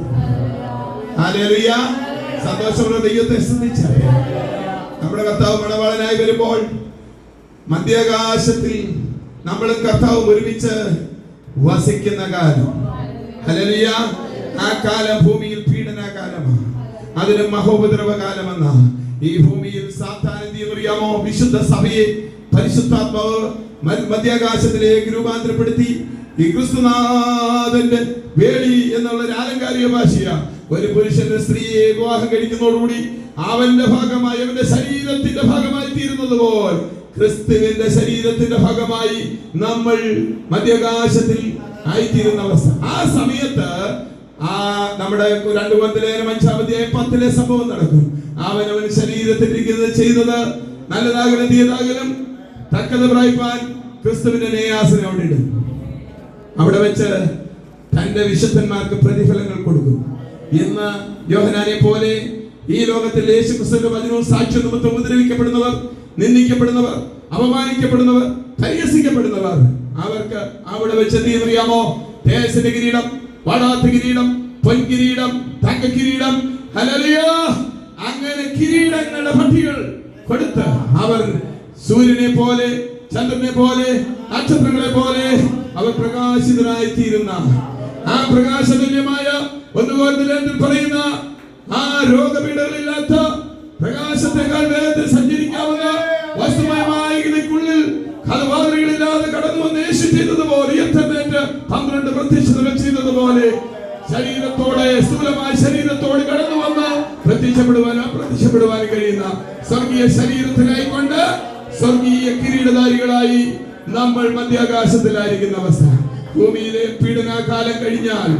ഹല്ലേലൂയ. സന്തോഷമുള്ള ദൈവത്തെ സ്തുതിച്ചാട്ടെ. നമ്മുടെ കർത്താവ് മണവാളനായി വരുമ്പോൾ മധ്യാകാശത്തിൽ നമ്മളും കർത്താവും ഒരുമിച്ച് വസിക്കുന്ന കാലം. ഹല്ലേലൂയ. ആ കാലം ഭൂമിയിൽ പീഡനകാലമാണ്. അതിന് മഹോപദ്രവ കാലമെന്ന ഈ ഭൂമിയിൽ സാത്താൻ അറിയാമോ? വിശുദ്ധ സഭയെ പരിശുദ്ധാത്മാവ് മധ്യാകാശത്തിലേക്ക് രൂപാന്തരപ്പെടുത്തി ഈ ക്രിസ്തുനാഥന്റെ വേളി എന്നുള്ള ഒരു ആലങ്കാരിക ഭാഷയാ. ഒരു പുരുഷന്റെ സ്ത്രീയെ വിവാഹം കഴിക്കുന്നതോടുകൂടി അവന്റെ ഭാഗമായി, അവന്റെ ശരീരത്തിന്റെ ഭാഗമായി തീരുന്നത് പോലെ ക്രിസ്തുവിന്റെ ശരീരത്തിന്റെ ഭാഗമായി നമ്മൾ മധ്യാകാശത്തിൽ ആയിത്തീരുന്ന അവസ്ഥ. ആ സമയത്ത് നമ്മുടെ 2 കൊരിന്ത്യർ 5-10 സംഭവം നടക്കും. അവനവൻ ശരീരത്തിൽ ചെയ്തത് നല്ലതാകലും തീയതാകലും തക്കത് പ്രാപിപ്പാൻ ക്രിസ്തുവിന്റെ ന്യായാസനം അവിടെ ഇടും. അവിടെ വെച്ച് തന്റെ വിശുദ്ധന്മാർക്ക് പ്രതിഫലങ്ങൾ കൊടുക്കും. ഇന്ന് യോഹന്നാനെ പോലെ ഈ ലോകത്തിൽ യേശു ക്രിസ്തുവിന്റെ വചനവും സാക്ഷ്യം നിമിത്തം ഉപദ്രവിക്കപ്പെടുന്നവർ, നിന്ദിക്കപ്പെടുന്നവർ, അപമാനിക്കപ്പെടുന്നവർ, പരിഹസിക്കപ്പെടുന്നവർ, അവർക്ക് അവിടെ വെച്ച് എന്ത് അറിയാമോ? തേജസ്സിന്റെ കിരീടം, വാടാത്ത കിരീടം, പൊൻകിരീടം, തങ്ക കിരീടം, ഹല്ലേലൂയ, അങ്ങനെ കിരീടങ്ങളുടെ പട്ടികൾ കൊടുത്ത് അവർ സൂര്യനെ പോലെ, ചന്ദ്രനെ പോലെ, നക്ഷത്രങ്ങളെ പോലെ അവർ പ്രകാശിതരായി തീരുന്ന ആ പ്രകാശതുല്യമായ 1 കൊരിന്ത്യർ പറയുന്ന ആ രോഗപീഠകളില്ലാത്ത പ്രകാശത്തെക്കാൾ വേഗത്തിൽ സഞ്ചരിക്കാവുന്ന വസ്തുമയമായ ഇതിനുള്ളിൽ കലവാതിലുകളില്ലാതെ കടന്നു വന്ന് യേശു ചെയ്തതുപോലെ 12 പ്രത്യക്ഷതകൾ ചെയ്തതുപോലെ ശരീരത്തോടെ, സ്ഥൂലമായ ശരീരത്തോട് കടന്നു വന്ന് പ്രത്യക്ഷപ്പെടുവാൻ കഴിയുന്ന സ്വർഗീയ ശരീരത്തിലായിക്കൊണ്ട് സ്വർഗീയ കിരീടധാരികളായി നമ്മൾ മധ്യാകാശത്തിലായിരിക്കുന്ന അവസ്ഥ. ഭൂമിയിലെ പീഡനകാലം കഴിഞ്ഞാൽ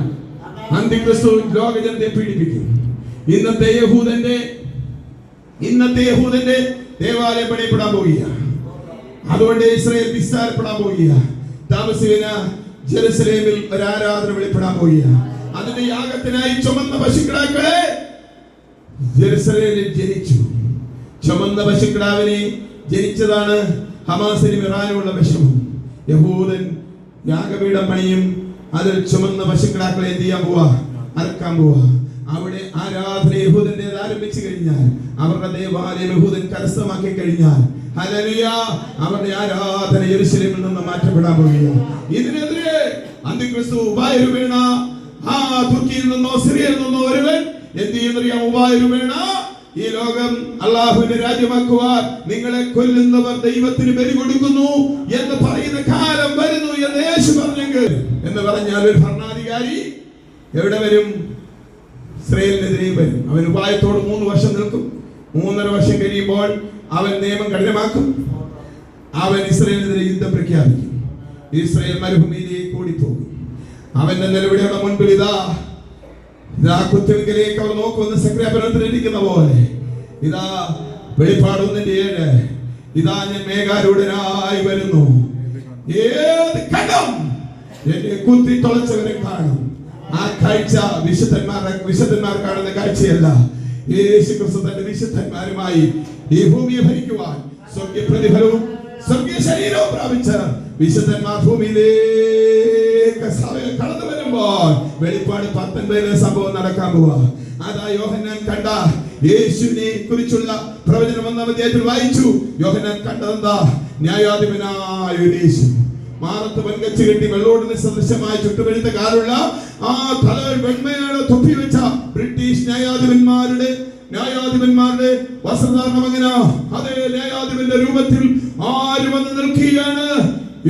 അന്തിക്രിസ്തു ലോകജനത്തെ പീഡിപ്പിക്കും. ഇന്നത്തെ യഹൂദന്റെ ദേവാലയം പണിയപ്പെടാൻ പോവുകയാണ്. അതുകൊണ്ട് ഇസ്രായേൽ വിസ്താരപ്പെടാൻ പോവുകയാണ്. താമസിക്കുന്ന ജെറുസലേമിൽ ഒരു ആരാധന വെളിപ്പെടാൻ പോവുകയാണ്. അതിന്റെ യാഗത്തിനായി ചുമന്ന പശുക്കിടാക്കളെ ജെറുസലേമിൽ ജനിച്ചു. ചുമന്ന പശുക്കിടാവിനെ ജനിച്ചതാണ് ഹമാസിനും ഇറാനുമുള്ള വിഷമം. യഹൂദൻ യാഗപീഠം പണിയും, അതിൽ ചുമന്ന പശുക്കിടാക്കളെ എന്ത് ചെയ്യാൻ പോവാ? അറക്കാൻ പോവാ. അവിടെ ആരാധന യഹൂദന്റേത് ആരംഭിച്ചു കഴിഞ്ഞാൽ, അവരുടെ ദേവാലയം യഹൂദൻ കരസ്ഥമാക്കി കഴിഞ്ഞാൽ, ഹല്ലേലൂയ, അവരുടെ ആരാധന യെരൂശലേമിൽ നിന്ന് മാറ്റപ്പെടാൻ പോവുകയാണ്. ഇതിനെതിരെ അന്തിക്രിസ്തു ഉപായരൂപേണ തുർക്കിയിൽ നിന്നോ സിറിയയിൽ നിന്നോ ഒരുവൻ എന്ത് ചെയ്യുന്നറിയാം? ഉപായരൂപേണ ഈ ലോകം അള്ളാഹുവിന്റെ രാജ്യമാക്കുവാൻ നിങ്ങളെ കൊല്ലുന്നവർ ദൈവത്തിന് ബലി കൊടുക്കുന്നു എന്ന് പറയുന്ന കാലം വരുന്നു എന്ന് യേശു പറഞ്ഞെങ്കിൽ എന്ന് പറഞ്ഞാൽ ഒരു ഭരണാധികാരി എവിടെ വരും? ഇസ്രായേലിനെതിരെ വരും. അവൻ ഉപായത്തോട് 3 വർഷം നിൽക്കും. 3.5 വർഷം കഴിയുമ്പോൾ അവൻ നിയമം കഠിനമാക്കും. അവൻ ഇസ്രായേലിനെതിരെ യുദ്ധം പ്രഖ്യാപിക്കും. ഇസ്രായേൽ മരുഭൂമിയിലേക്ക് ഓടിപ്പോകും. അവന്റെ നിലവിളിയുടെ മുൻപിൽ ഇതാ കുത്തിരിക്കലേക്ക് അവർ നോക്കുന്ന സക്രിയപുരത്തിലിരിക്കുന്ന പോലെ ഇതാ വെളിപ്പാട് 1:7 ഇതാ ഞാൻ മേഘാരൂഢനായി വരുന്നു, ഏത് കടം എന്നെ കുത്തി തുളച്ചവരെ കാണും. ആ കാഴ്ച വിശുദ്ധന്മാർ കാണുന്ന കാഴ്ചയല്ല. യേശു ക്രിസ്തു തന്റെ വിശുദ്ധന്മാരുമായി ഈ ഭൂമിയെ ഭരിക്കുവാൻ സ്വർഗീയ പ്രതിഫലവും സ്വർഗീയ ശരീരവും പ്രാപിച്ച വിശുദ്ധന്മാർ ഭൂമിയിലേക്ക് കടന്നു വരുമ്പോൾ വെളിപ്പാട് 19 സംഭവം നടക്കാൻ പോവാ. അതാ യോഹന്നാൻ കണ്ട യേശുവിനെ കുറിച്ചുള്ള പ്രവചനം 1-ാം അധ്യായത്തിൽ വായിച്ചു. യോഹന്നാൻ കണ്ടതെന്താ? ന്യായാധിപനായ യേശു, മാറത്ത് വെങ്കച്ച് കെട്ടി വെള്ളോടിന് സദൃശമായ ചുട്ടുപഴുത്ത കാലുള്ള ആ തലയിൽ വെണ്മയാണ് തൊപ്പി വെച്ച ബ്രിട്ടീഷ് ന്യായാധിപന്മാരുടെ വസ്ത്രധാരണം എങ്ങനാ? അതേ ന്യായാധിപന്റെ രൂപത്തിൽ ആര് വന്ന് നിൽക്കുകയാണ്?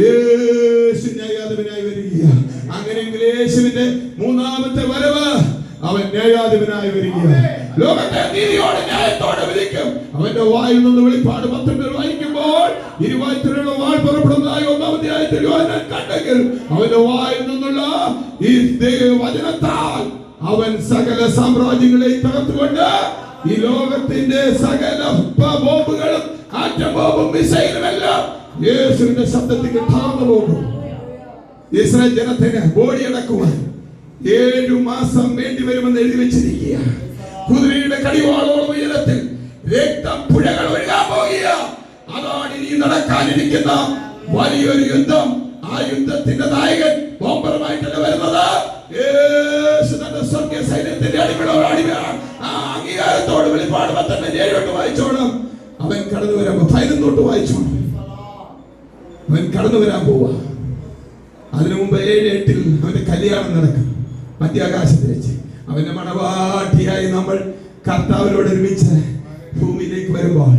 യേശു ന്യായാധിപനായി വരികയാണ്. അങ്ങനെയെങ്കിൽ യേശുവിന്റെ 3ാമത്തെ വരവ് അവൻ ന്യായാധിപനായി വരികയാണ്. ലോകത്തെ നീതിയോടെ ന്യായത്തോടെ വിധിക്കും. അവന്റെ വായിൽ നിന്ന് വെളിപ്പാട് 19 വായിക്കുമ്പോൾ 20 വാൾ പുറപ്പെടുന്നതായി 1-ാം അധ്യായത്തിൽ യോഹന്നാൻ കണ്ടെങ്കിൽ അവന്റെ വായിൽ നിന്നുള്ള ഈ വചനത്താൽ അവൻ സകല സാമ്രാജ്യങ്ങളെ തകർത്തുകൊണ്ട് ഈ ലോകത്തിന്റെ സകല ബോംബുകളും, ആറ്റം ബോംബും, മിസൈലും എല്ലാം യേശുവിന്റെ ശബ്ദത്തിൽ താഴ്ന്നു പോകും. ഇസ്രായേൽ ജനത്തിന് ബോഡിയടക്കുവാൻ 7 മാസം വേണ്ടി വരുമെന്ന് എഴുതി വെച്ചിരിക്കുക. കുതിരയുടെ കടിവാളോളം ഉയരത്തിൽ രക്തം പുഴകൾ ഒഴുകാൻ പോകുക. അതാണ് ഇനി നടക്കാനിരിക്കുന്ന വലിയൊരു യുദ്ധം. ആ യുദ്ധത്തിന്റെ നായകൻ ബോംബറുമായിട്ടല്ല വരുന്നത്. യേശു തന്റെ സ്വർഗീയ സൈന്യത്തിന്റെ അംഗീകാരത്തോട് വെളിപ്പാട് 19:7 വായിച്ചോണം. അവൻ കടന്നു വരുമ്പോ 11 വായിച്ചോണം. അവൻ കടന്നു വരാൻ പോവാ. അതിനു മുമ്പ് 7-8 അവന്റെ കല്യാണം നടക്കും മധ്യാകാശത്തിൽ വെച്ച്. അവന്റെ മണവാട്ടിയായി നമ്മൾ കർത്താവിനോട് ഒരുമിച്ച് ഭൂമിയിലേക്ക് വരുമ്പോൾ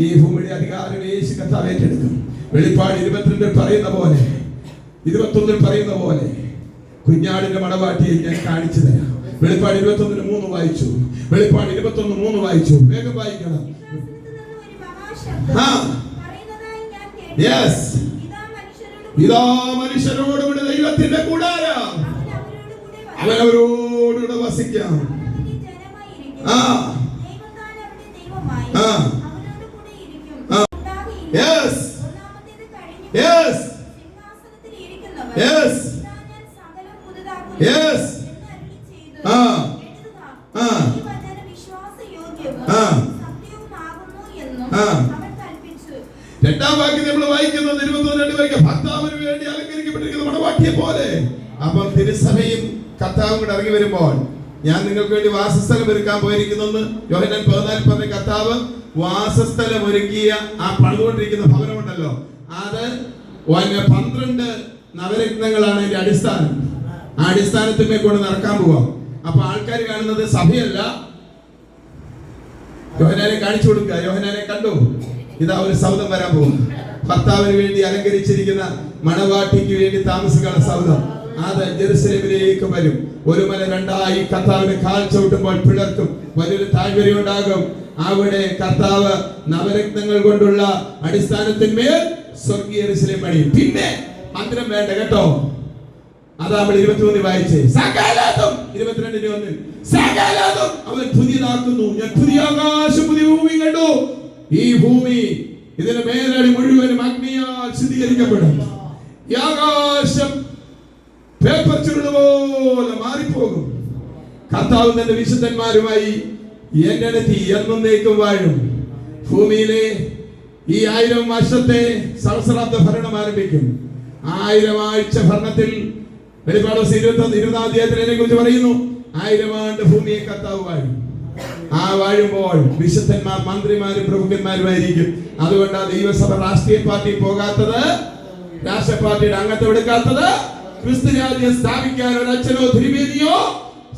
ഈ ഭൂമിയുടെ അധികാരം യേശു കർത്താവ് ഏറ്റെടുക്കും. വെളിപ്പാട് 22 പറയുന്ന പോലെ 21 പറയുന്ന പോലെ കുഞ്ഞാടിന്റെ മണവാട്ടിയെ ഞാൻ കാണിച്ചു തരാം. വെളിപ്പാട് 21:3 വായിച്ചു. വെളിപ്പാട് 21:3 വായിച്ചു. വേഗം വായിക്കണം. യെസ്, ഇതാ മനുഷ്യരോടുകൂടെ ദൈവത്തിന്റെ കൂടാരം, അവൻ അവരോടുകൂടെ വസിക്കാം. Yes, yes, yes, yes. രണ്ടാം വാക്യം നമ്മൾ വായിക്കുന്നത് 22 വാക്യം, ഭർത്താവിന് വേണ്ടി അലങ്കരിക്കപ്പെട്ടിരിക്കുന്ന മണവാട്ടിയെ പോലെ. അപ്പം തിരുസഭയും കർത്താവും കൂടെ ഇറങ്ങി വരുമ്പോൾ ഞാൻ നിങ്ങൾക്ക് വേണ്ടി വാസസ്ഥലം ഒരുക്കാൻ പോയിരിക്കുന്നു. യോഹന്നാൻ 14 പറഞ്ഞ കർത്താവ് വാസസ്ഥലം ഒരുക്കിയ ആ പണിതുകൊണ്ടിരിക്കുന്ന ഭവനമുണ്ടല്ലോ, അത് 12 നവരത്നങ്ങളാണ് അതിന്റെ അടിസ്ഥാനം. ആ അടിസ്ഥാനത്തിന്മേൽ കൊണ്ട് നടക്കാൻ പോവാം. അപ്പൊ ആൾക്കാർ കാണുന്നത് സഭയല്ല. യോഹന്നാനെ കാണിച്ചു കൊടുക്കുക. യോഹന്നാനെ കണ്ടു, ഇതാ ഒരു സൗധം വരാൻ പോകും. ഭർത്താവിന് വേണ്ടി അലങ്കരിച്ചിരിക്കുന്ന മണവാട്ടിക്ക് വേണ്ടി താമസിക്കാനുള്ള സൗധം, അത് ജെറുസലേമിലേക്ക് വരും. ഒരു മല രണ്ടായി കർത്താവിനെ കാൽ ചവിട്ടുമ്പോൾ പിളർക്കും, വലിയൊരു താഴ്വര ഉണ്ടാകും. അവിടെ കർത്താവ് നവരത്നങ്ങൾ കൊണ്ടുള്ള അടിസ്ഥാനത്തിന്മേൽ സ്വർഗീയ ജെറുസലേം പണിയും. പിന്നെ മന്ത്രം വേണ്ട കേട്ടോ. അതാ നമ്മൾ 23 വായിച്ചേ. സകലതും 22:1 സകലതും അവൻ പുതിയതാക്കുന്നു. ഞാൻ പുതിയ ആകാശം പുതിയ ഭൂമി കണ്ടു. ഈ ഭൂമി ഇതിന് മേലടി മുഴുവനും അഗ്നിയാൽ ശുദ്ധീകരിക്കപ്പെടും. ഈ ആകാശം പേപ്പർ ചുരുള് പോലെ മാറിപ്പോകും. കർത്താവ് തന്റെ വിശുദ്ധന്മാരുമായി എന്നടത്തി എന്നേക്കും വാഴും. ഭൂമിയിലെ ഈ 1000 വർഷത്തെ സഹസ്രാബ്ദ ഭരണം ആരംഭിക്കും. 1000 ആഴ്ച ഭരണത്തിൽ വെളിപ്പാട് 20-ാം അധ്യായത്തിൽ കുറിച്ച് പറയുന്നു. 1000 ആണ്ട് ഭൂമിയെ കർത്താവ് വാഴും. ആ വാഴുമ്പോൾ വിശുദ്ധന്മാർ മന്ത്രിമാരും പ്രമുഖന്മാരുമായിരിക്കും. അതുകൊണ്ടാണ് ദൈവസഭ രാഷ്ട്രീയ പാർട്ടി പോകാത്തത്, രാഷ്ട്രീയ പാർട്ടിയുടെ അംഗത്വം എടുക്കാത്തത്. ക്രിസ്തു രാജ്യം സ്ഥാപിക്കാൻ ഒരു അച്ഛനോ തിരുമേനിയോ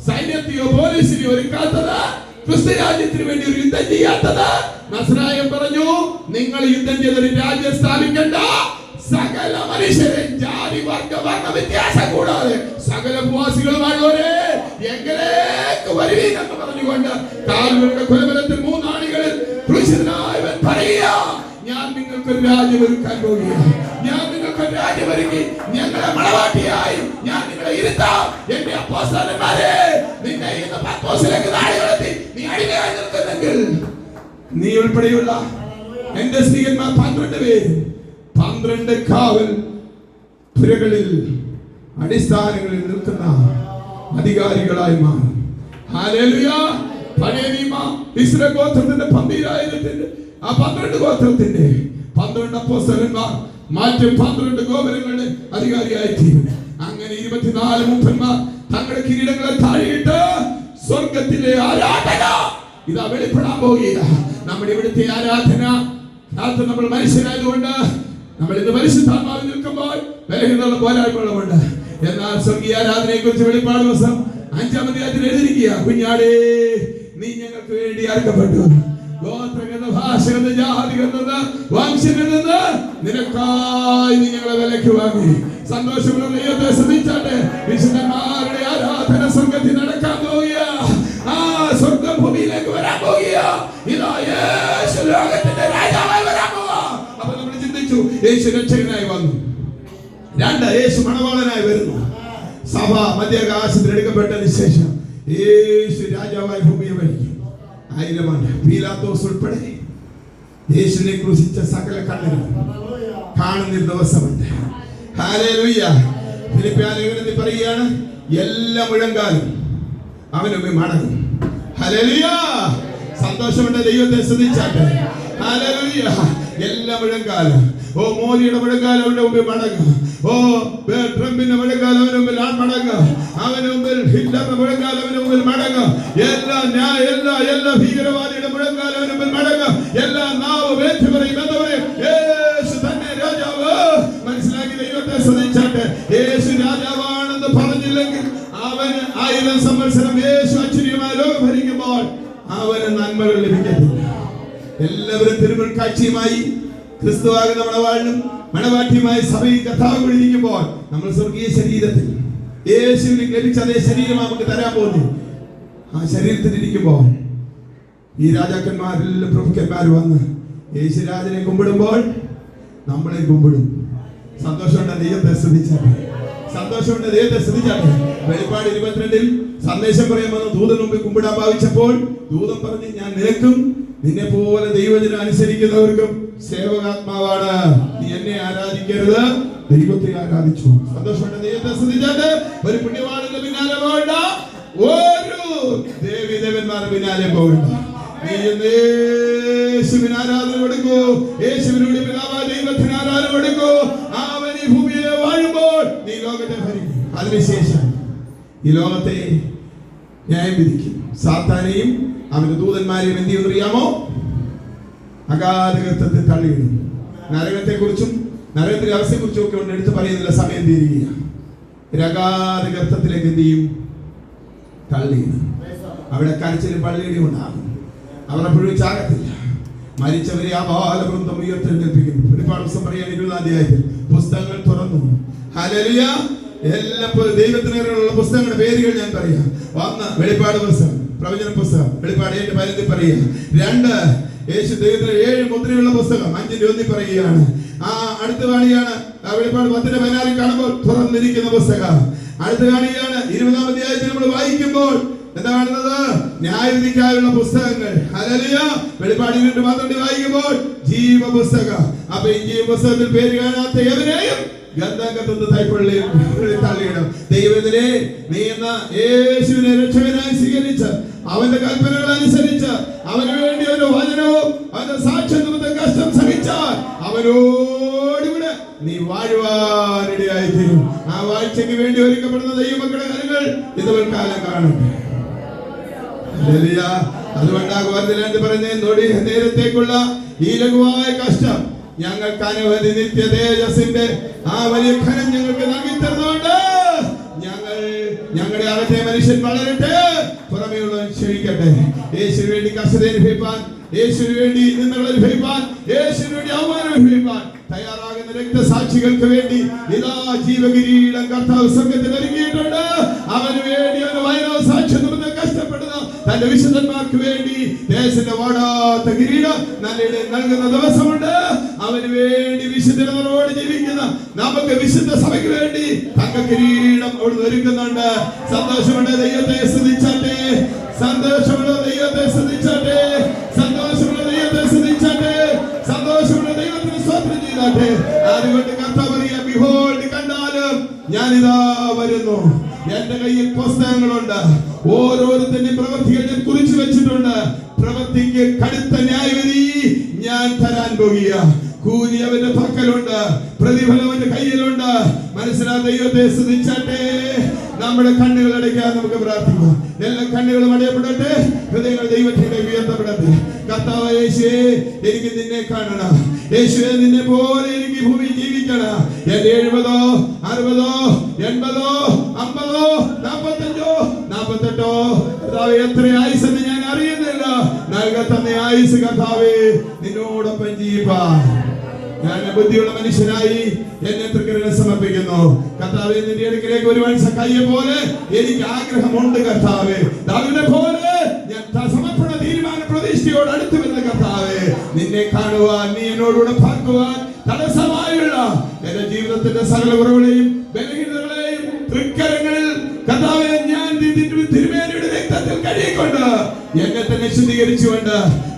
സൈന്യത്തെയോ പോലീസിനെയോ ഒരുക്കാത്തത്, ക്രിസ്തു രാജ്യത്തിന് വേണ്ടി ഒരു യുദ്ധം ചെയ്യാത്തത്. നസ്രായൻ പറഞ്ഞു, നിങ്ങൾ യുദ്ധം ചെയ്തൊരു രാജ്യം സ്ഥാപിക്കണ്ട, സകല മനുഷ്യരെ ജാതി വർഗ വർണ്ണ വ്യത്യാസം കൂടാതെ സകല ഭൂവാസികളുമായുള്ളവരെ എങ്കിലേക്ക് വരുവീൻ എന്ന് പറഞ്ഞുകൊണ്ട് കാൽവരുടെ കുലബലത്തിൽ 3 ആണികളിൽ ക്രൂശിതനായവൻ പറയുക, ഞാൻ നിങ്ങൾക്കൊരു രാജ്യം ഒരുക്കാൻ പോകുകയാണ്. ഞാൻ നിങ്ങൾക്കൊരു രാജ്യം ഒരുക്കി ഞങ്ങളെ മണവാട്ടിയായി ഞാൻ നിങ്ങളെ ഇരുത്താം. എന്റെ അപ്പോസ്തലന്മാരെ, നിന്നെ ഇന്ന് പത്മോസിലേക്ക് നാടുകളെത്തി നീ അടിമയായി നിൽക്കുന്നെങ്കിൽ നീ ഉൾപ്പെടെയുള്ള എന്റെ സ്ത്രീകന്മാർ 12 പേര് 12 കാവൽ പുരകളിൽ അടിസ്ഥാനങ്ങളിൽ നിൽക്കുന്ന അധികാരികളായി മാറും. ഹല്ലേലൂയ. പഴയ നിയമ ഇസ്രായേൽ ഗോത്രത്തിന്റെ 12,000 ആ 12 ഗോത്രത്തിന്റെ 12 അപ്പോസ്തലന്മാർ മാറ്റി 12 ഗോപുരങ്ങളുടെ അധികാരിയായി തീരും. അങ്ങനെ 24 മൂപ്പന്മാർ തങ്ങളുടെ കിരീടങ്ങളെ താഴെയിട്ട് സ്വർഗത്തിലെ ആരാധന ഇതാ വെളിപ്പെടാൻ പോകുക. നമ്മുടെ ഇവിടുത്തെ ആരാധന നമ്മൾ മനുഷ്യരായതുകൊണ്ട് നമ്മൾ ഇന്ന് പരിശുദ്ധാത്മാവിൽ നിൽക്കുമ്പോൾ ബലഹീനതയുള്ള പോരായ്മകളുമുണ്ട്. എന്നാൽ സ്വർഗീയ ആരാധനയെ കുറിച്ച് വെളിപ്പാട് ദിവസം 5-ാം അധ്യായത്തിൽ എഴുതിയിരിക്കുക, കുഞ്ഞാടേ നീ ഞങ്ങൾക്ക് വേണ്ടി അറുക്കപ്പെട്ടു. ഗോത്രമെന്ന ഭാഷയെന്ന ജാതിയെന്ന വംശമെന്ന നിനക്കായി നീ ഞങ്ങളെ വിലയ്ക്ക് വാങ്ങി. സന്തോഷമുള്ള ദൈവത്തെ ശ്രദ്ധിച്ചാട്ടെ. വിശുദ്ധന്മാരുടെ ആരാധന സ്വർഗത്തിൽ നടക്കാൻ പോവുക. ആ സ്വർഗം ഭൂമിയിലേക്ക് വരാൻ പോവുക. ഇതാ യേശു ലോകത്തിന്റെ രാജാവായി വരാൻ പോവുക. അപ്പൊ നമ്മൾ ചിന്തിച്ചു, യേശു രക്ഷകനായി വന്നു. 2 യേശു മണവാളനായി വരുന്നു. സഭ മധ്യാകാശത്തിൽ എടുക്കപ്പെട്ടതിന് ശേഷം യേശു രാജാവായി ഭൂമിയെ ഭരിക്കും. 1000 ആണ്ട് പീലാത്തോസ് ഉൾപ്പെടെ യേശുവിനെ ക്രൂശിച്ച സകല കണ്ണുകളും കാണുന്ന ദിവസമുണ്ട്. ഹല്ലേലൂയ. ഫിലിപ്പിയ ലേഖനത്തിൽ പറയുകയാണ്, എല്ലാ മുഴങ്കാലും അവന് മടങ്ങും. ഹല്ലേലൂയ. സന്തോഷമുണ്ട്. ദൈവത്തെ സ്തുതിച്ചാട്ടെ. ഹല്ലേലൂയ. എല്ലാ മുഴങ്കാലും, ഓ മോദിയുടെ മുഴങ്കാലം അവന്റെ മുമ്പിൽ മടങ്ങും. ഓ ട്രംപിന്റെ മുഴങ്കാലം അവന്റെ മുമ്പിൽ മടങ്ങും. അവന്റെ മുമ്പിൽ ഹിറ്റ്ലറിന്റെ മുഴങ്കാലം അവന്റെ മുമ്പിൽ മടങ്ങും. എല്ലാ ഭീകരവാദിയുടെ മുഴങ്കാലം അവന്റെ മുമ്പിൽ മടങ്ങും. എല്ലാ നാവ് വേറ്റ് പറയും, എന്താ പറയും? യേശു തന്നെ രാജാവ്. മനസ്സിലാക്കി ദൈവത്തെ സ്തുതിച്ചാട്ടെ. യേശു രാജാവാണെന്ന് പറഞ്ഞില്ലെങ്കിൽ അവന് 1000 സംവത്സരം യേശു അച്ഛനുമായി ലോകം ഭരിക്കുമ്പോൾ അവന് നന്മകൾ ലഭിക്കത്തില്ല. എല്ലാവരും തിരുമുൽക്കാഴ്ചയുമായി ക്രിസ്തുവാകുന്ന മണവാളിനും മണവാട്ടിയുമായ സഭയിൽ കർത്താവ് കൂടി ഇരിക്കുമ്പോൾ നമ്മൾ സ്വർഗീയ ശരീരത്തിൽ യേശുവിന് ലഭിച്ച അതേ ശരീരം നമുക്ക് തരാൻ പോകുന്നു. ആ ശരീരത്തിൽ ഇരിക്കുമ്പോൾ ഈ രാജാക്കന്മാരെല്ലാം പ്രഭുക്കന്മാർ വന്ന് യേശുരാജനെ കുമ്പിടുമ്പോൾ നമ്മളെ കുമ്പിടും. സന്തോഷമുണ്ട് ദൈവത്തെ ശ്രദ്ധിച്ചാട്ടെ, സന്തോഷമുണ്ട് ദൈവത്തെ ശ്രദ്ധിച്ചാട്ടെ. വെളിപ്പാട് 22 സന്ദേശം പറയാമെന്ന് ദൂതൻ മുമ്പിൽ കുമ്പിടാൻ ഭാവിച്ചപ്പോൾ ദൂതൻ പറഞ്ഞു, ഞാൻ നിനക്കും നിന്നെ പോലെ ദൈവജനം അനുസരിക്കുന്നവർക്കും സേവകാത്മാവാണ്. നീ എന്നെ ആരാധിക്കരുത്, ദൈവത്തെ ആരാധിച്ചു. സന്തോഷമുണ്ട് ദൈവത്തെ ശ്രദ്ധിച്ചാട്ടെ. ഒരു പുണ്യവാളിന്റെ പിന്നാലെ പോകണ്ട, ഒരു ദേവീദേവന്മാരുടെ പിന്നാലെ പോകണ്ട. നീ യേശുവിന് ആരാധന കൊടുക്കൂ, യേശുവിനോട് പിതാവായ ദൈവത്തിന് ആരാധന കൊടുക്കൂ. അവൻ ഈ ഭൂമിയെ വാഴുമ്പോൾ നീ ലോകത്തെ ഭരിക്കും. അതിനുശേഷം ഈ ലോകത്തെ ന്യായം വിധിക്കും. സാത്താനെയും അവന്റെ ദൂതന്മാരെയും എന്ത് ചെയ്യുമെന്ന് അറിയാമോ? അഗാധഗർത്തത്തിൽ തള്ളിയിടും. നരകത്തെ കുറിച്ചും നരകത്തിലെ അവസ്ഥയെ കുറിച്ചും ഒക്കെ ഒന്ന് എടുത്ത് പറയുന്നില്ല, സമയം തീരുകയാണ്. അഗാധഗർത്തത്തിലേക്ക് എന്ത് ചെയ്യും? തള്ളിയിടും. അവിടെ കരച്ചിലും പള്ളിയിലും ഉണ്ടാകും. അവർ അപ്പോഴും ചാകത്തില്ല. മരിച്ചവരെ ആ ബാലവൃന്ദം ഉയർത്തെഴുന്നേൽപ്പിക്കും. വെളിപ്പാട് പുസ്തകം പറയാൻ 20-ാം അധ്യായത്തിൽ പുസ്തകങ്ങൾ തുറന്നു. ഹല്ലേലൂയ. എല്ലാ ദൈവത്തിനുള്ള പുസ്തകങ്ങളുടെ പേരുകൾ ഞാൻ പറയാം. 1 വെളിപ്പാട് പുസ്തകം, പ്രവചന പുസ്തകം, വെളിപ്പാട് 7:15 പറയുക. 2 യേശു ദൈവത്തിന് 7 മുദ്രയുള്ള പുസ്തകം, 5:1 പറയുകയാണ്. അടുത്ത കാണിയാണ് വെളിപ്പാട് 10:16 കാണുമ്പോൾ തുറന്നിരിക്കുന്ന പുസ്തകം. അടുത്ത കാണിയാണ് 20-ാം അധ്യായത്തിൽ നമ്മൾ വായിക്കുമ്പോൾ എന്താ കാണുന്നത്? ന്യായവിധിക്കായുള്ള പുസ്തകങ്ങൾ. ഹല്ലേലൂയ. വെളിപ്പാട് 22:12 വായിക്കുമ്പോൾ ജീവപുസ്തകം. അപ്പൊ ഈ ജീവപുസ്തകത്തിൽ പേര് കാണാത്ത എവരെയും ഗന്ധകത്തുനിന്ന് തള്ളിയിടും. ദൈവത്തിനെ നീ എന്ന യേശുവിനെ രക്ഷകനായി സ്വീകരിച്ച് അവന്റെ കൽപ്പനകൾ അനുസരിച്ച് അവന് വേണ്ടി ഒരു വചനവും അവന്റെ സാക്ഷ്യം നിമിത്തം കഷ്ടം സഹിച്ചാൽ അവനോടുകൂടെ നീ വാഴുവാനിടയായി തീരും. ആ വാഴ്ചയ്ക്ക് വേണ്ടി ഒരുക്കപ്പെടുന്ന ദൈവമക്കളുടെ കരങ്ങൾ ഇതുവരെ കാലം കാണും. അതുകൊണ്ടാകുവാൻ പറഞ്ഞ നേരത്തേക്കുള്ള ഈ ലഘുവായ കഷ്ടം ഞങ്ങൾക്ക് അനവധി നിത്യ തേജസ്സിന്റെ ആ വലിയ ഖനം ഞങ്ങൾക്ക് നൽകി തരുന്നുണ്ട്. ഞങ്ങളുടെ അകത്തെ മനുഷ്യൻ വളരട്ടെ, പുറമേയുള്ളവൻ ക്ഷയിക്കട്ടെ. യേശുവിന് വേണ്ടി കഷ്ടത അനുഭവിപ്പാൻ, യേശുവിന് വേണ്ടി നിന്ദകൾ അനുഭവിപ്പാൻ, യേശുവിന് വേണ്ടി അവമാനം അനുഭവിപ്പാൻ തയ്യാറാകുന്ന രക്തസാക്ഷികൾക്ക് വേണ്ടി ഇതാ ജീവകിരീടം കർത്താവ് സ്വർഗ്ഗത്തിൽ ഒരുക്കിയിട്ടുണ്ട്. അവന് വേണ്ടി അവന് വയനാട് സാക്ഷ്യം നിമിത്തം കഷ്ടപ്പെടുന്ന തന്റെ വിശുദ്ധന്മാർക്ക് വേണ്ടി ദേശത്തിന്റെ വാടാത്ത കിരീടം നൽകുന്ന ദിവസമുണ്ട്. അവന് വേണ്ടി വിശുദ്ധരോട് ജീവിക്കുന്ന നമുക്ക് വിശുദ്ധ സഭയ്ക്ക് വേണ്ടി തങ്ക കിരീടം അവിടെ ഒരുക്കുന്നുണ്ട്. സന്തോഷമുണ്ട് ദൈവത്തെ സ്തുതിച്ചാട്ടെ, സന്തോഷമുള്ള ദൈവത്തെ സ്തുതിച്ചാട്ടെ, സന്തോഷമുള്ള ദൈവത്തെ സ്തുതിച്ചാട്ടെ, സന്തോഷമുള്ള ദൈവത്തിന് സ്തോത്രം ചെയ്താട്ടെ. അതുകൊണ്ട് കർത്താവ് പറയാ, ബിഹോൾഡ്, കണ്ടാലും ഞാനിതാ വരുന്നു. എന്റെ കയ്യിൽ പുസ്തകങ്ങളുണ്ട്, ഓരോരുത്തരുടെ പ്രവൃത്തികൾ ഞാൻ കുറിച്ചു വെച്ചിട്ടുണ്ട്. പ്രവൃത്തിക്ക് കടുത്ത ന്യായവിധി ഞാൻ തരാൻ പോകുക. കൂലി അവന്റെ പക്കലുണ്ട്, പ്രതിഫലം അവന്റെ കയ്യിലുണ്ട്. മനസ്സിലാ ദൈവത്തെ സ്തുതിച്ചാട്ടെ. നമ്മുടെ കണ്ണുകൾ അടയ്ക്കാൻ നമുക്ക് പ്രാർത്ഥിക്കാം. എല്ലാ കണ്ണുകളും അടയപ്പെടട്ടെ, ഹൃദയങ്ങൾ ദൈവത്തിന്റെ ഉയർത്തപ്പെടട്ടെ. കർത്താവ് യേശുവേ, എനിക്ക് നിന്നെ കാണണം. യേശുവേ, നിന്നെ പോലെ എനിക്ക് ഭൂമി ജീവിക്കണം. എന്റെ 70, 60, 80, 50, 45, 48 കർത്താവേ, എത്ര ആയുസ്സെന്ന് ഞാൻ അറിയുന്നില്ല. നൽകത്തന്നെ ആയുസ് കർത്താവേ, നിന്നോടൊപ്പം ജീവിപ്പാൻ ഞാൻ ബുദ്ധിയുള്ള മനുഷ്യനായി എന്നെ തൃക്കരയിൽ സമർപ്പിക്കുന്നു. കർത്താവേ, നിന്റെ അടുക്കലേക്ക് വരുവാൻ സഖായിയെ പോലെ എനിക്ക് ആഗ്രഹമുണ്ട്. കർത്താവേ, ദാവീദിനെ പോലെ ഞാൻ സമർപ്പണ തീരുമാന പ്രതീക്ഷയോട് അടുത്ത് വരുന്ന കർത്താവേ, നിന്നെ കാണുവാൻ, നീ എന്നോടുകൂടെ പാർക്കുവാൻ തടസ്സമായുള്ള എന്റെ ജീവിതത്തിന്റെ സകല കുറവുകളെയും ബലഹീനതകളെയും തൃക്കരങ്ങളിൽ കർത്താവേ ഞാൻ തിരുമേനിയുടെ രക്തത്തിൽ കഴുകിക്കൊണ്ട് എന്നെ തന്നെ ശുദ്ധീകരിച്ചുകൊണ്ട്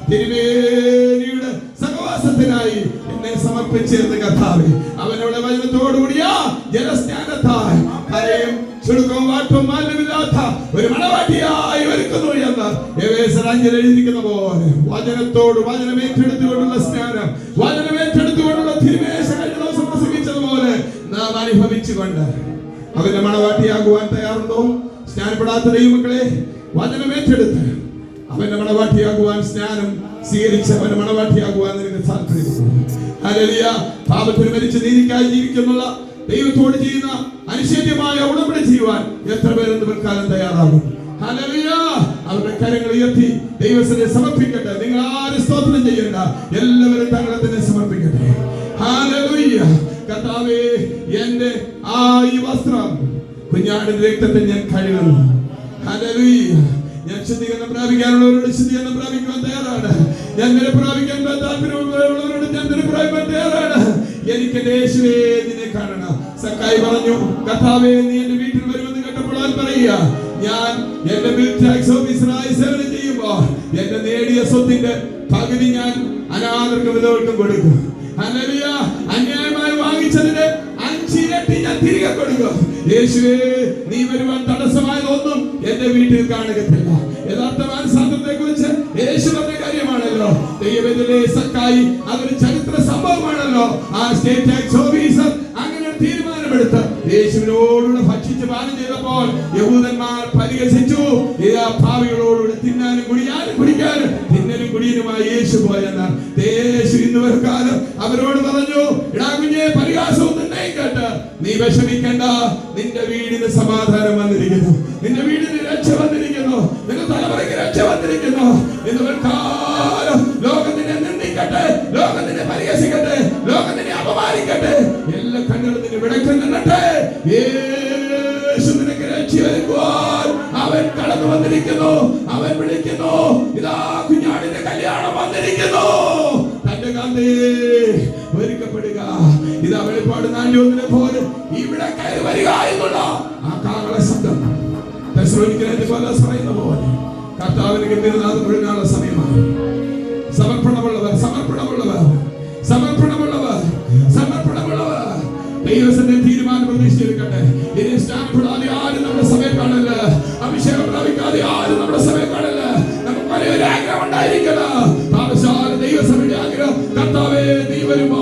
തിരുമേനിയുടെ സഹവാസത്തിനായി എന്നെ സമർപ്പിച്ചിരുന്ന കർത്താവേ, അവനോട് വചനത്തോടുകൂടിയ ജലസ്നാനത്താൽ കരയും ചുടുക്കവും വാട്ടും മാലിന്യമില്ലാത്ത ഒരു മണവാട്ടിയായി ഒരുക്കുന്നു എന്ന് എഫേസ്യർ 5 എഴുതിയിരിക്കുന്ന പോലെ വചനത്തോട് വചനം ഏറ്റെടുത്തുകൊണ്ടുള്ള സ്നാനം, വചനം ഏറ്റെടുത്തുകൊണ്ടുള്ള തിരുമേശ കഴിഞ്ഞ ദിവസം പ്രസംഗിച്ചതുപോലെ നാം അനുഭവിച്ചുകൊണ്ട് അവന്റെ മണവാട്ടിയാകുവാൻ തയ്യാറുണ്ടോ? സ്നാനപ്പെടാത്ത ദൈവമക്കളെ, വചനം ഏറ്റെടുത്ത് അവന്റെ മണവാട്ടിയാകുവാൻ, സ്നാനം സ്വീകരിച്ച് അവന്റെ മണവാട്ടിയാകുവാൻ നിനക്ക് താല്പര്യമുണ്ടോ? ഹല്ലേലൂയ. പാപത്തിന് മരിച്ച് നീതിക്കായി ജീവിക്കുന്നുള്ള ദൈവത്തോട് ചെയ്യുന്ന അനിശ്ചിതമായ ഉടമ്പടി ചെയ്യുവാൻ എത്ര പേരെന്ന് പിൽക്കാലം തയ്യാറാകും? ഹല്ലേലൂയ. അവരുടെ കരങ്ങൾ ഉയർത്തി ദൈവത്തിനെ സമർപ്പിക്കട്ടെ. നിങ്ങൾ ആരും സ്തോത്രം ചെയ്യണ്ട, എല്ലാവരും തങ്ങളെ തന്നെ സമർപ്പിക്കട്ടെ. ഹല്ലേലൂയ. കർത്താവേ, എന്റെ ഈ വസ്ത്രം കുഞ്ഞാടിന്റെ രക്തത്തിൽ ഞാൻ കഴുകുന്നു. ഹല്ലേലൂയ. ഞാൻ ശുദ്ധീകരണം പ്രാപിക്കാനുള്ളവരോട് ശുദ്ധീകരണം പ്രാപിക്കുവാൻ തയ്യാറാണ്. ഞാൻ നിന്നെ പ്രാപിക്കാൻ താല്പര്യമുള്ളവരോട് ഞാൻ നിന്നെ പ്രാപിക്കാൻ തയ്യാറാണ്. എനിക്ക് യേശുവേ നിന്നെ കാണണം. സക്കായി പറഞ്ഞു, കർത്താവേ നീ എന്റെ വീട്ടിൽ വരുമെന്ന് കേട്ടപ്പോൾ പറയുക, ഞാൻ എന്റെ ബിൽ ടാക്സ് ഓഫീസറായി സേവനം ചെയ്യുമ്പോൾ എന്റെ നേടിയ സ്വത്തിന്റെ പകുതി ഞാൻ അനാഥർക്കും വിധവകൾക്കും കൊടുക്കും. ഹല്ലേലൂയ. അന്യായമായി വാങ്ങിച്ചതിന് 5 ഇരട്ടി ഞാൻ തിരികെ കൊടുക്കും. യേശുവേ, നീ വരുവാൻ തടസ്സമായതൊന്നും എന്റെ വീട്ടിൽ കാണുകയില്ല. യഥാർത്ഥ മാനസാന്തരത്തെ കുറിച്ച് യേശു പറഞ്ഞ കാര്യമാണല്ലോ. ദൈവത്തിലെ സക്കായി അതൊരു ചരിത്ര സംഭവമാണല്ലോ. ആ സ്റ്റേറ്റ് ടാക്സ് ഓഫീസർ അങ്ങനെ തീരുമാനമെടുത്ത് യേശുവിനോടുകൂടെ ഭക്ഷിച്ച് പാനം ചെയ്തപ്പോൾ യഹൂദന്മാർ പരിഹസിച്ചു. ഭാവികളോടുകൂടി തിന്നാനും കുടിക്കാനും തിന്നനും കുടിയനുമായി യേശു പോയെന്ന്. യേശു ഇന്ന് ഒരു കാലം അവരോട് പറഞ്ഞു, എടാ കുഞ്ഞെ, പരിഹാസവും നിന്നെയും കേട്ട് നീ വിഷമിക്കണ്ട. നിന്റെ വീടിന് സമാധാനം വന്നിരിക്കുന്നു, നിന്റെ വീടിന് രക്ഷ വന്നിരിക്കുന്നു, നിന്റെ തലമുറയ്ക്ക് രക്ഷ വന്നിരിക്കുന്നു. ഇന്ന് കാലം ലോകത്തിനെ നിന്ദിക്കട്ടെ, ലോകത്തിനെ പരിഹസിക്കട്ടെ, ലോകത്തിനെ അപമാനിക്കട്ടെ, എല്ലാ കണ്ണുകളും നിന്നെ വിടക്കം നിന്നട്ടെ. യേശു നിനക്ക് രക്ഷ വരുവാൻ അവൻ കടന്നു വന്നിരിക്കുന്നു. അവൻ വിളിക്കുന്നു, ഇതാ കുഞ്ഞാടിന്റെ കല്യാണം വന്നിരിക്കുന്നു. തന്റെ കാന്തേ ഒരുക്കപ്പെടുക. ഇതാ വെളിപ്പാട് 4:1 പോലെ ഇവിടെ കയറി വരിക എന്നുള്ള ആ കാഹള ശബ്ദം തെസ്സലോനിക്കയിലെ പൗലോസ് പറയുന്ന പോലെ കർത്താവിന് ഗംഭീരനാഥം മുഴങ്ങാനുള്ള സമയമാണ്. സമർപ്പണമുള്ളവർ ദൈവത്തിന്റെ തീരുമാനം പ്രതീക്ഷിച്ചെടുക്കട്ടെ. ഇനി സ്റ്റാൻഡേർഡ് ആരും നമ്മുടെ സമയം കാണില്ല, അഭിഷേകം പ്രാപിക്കാതെ ആരും നമ്മുടെ സമയം കാണില്ല. നമുക്ക് വലിയൊരു ആഗ്രഹം ഉണ്ടായിരിക്കണം. ദൈവസഭയുടെ ആഗ്രഹം, കർത്താവേ നീ വരുമ്പോ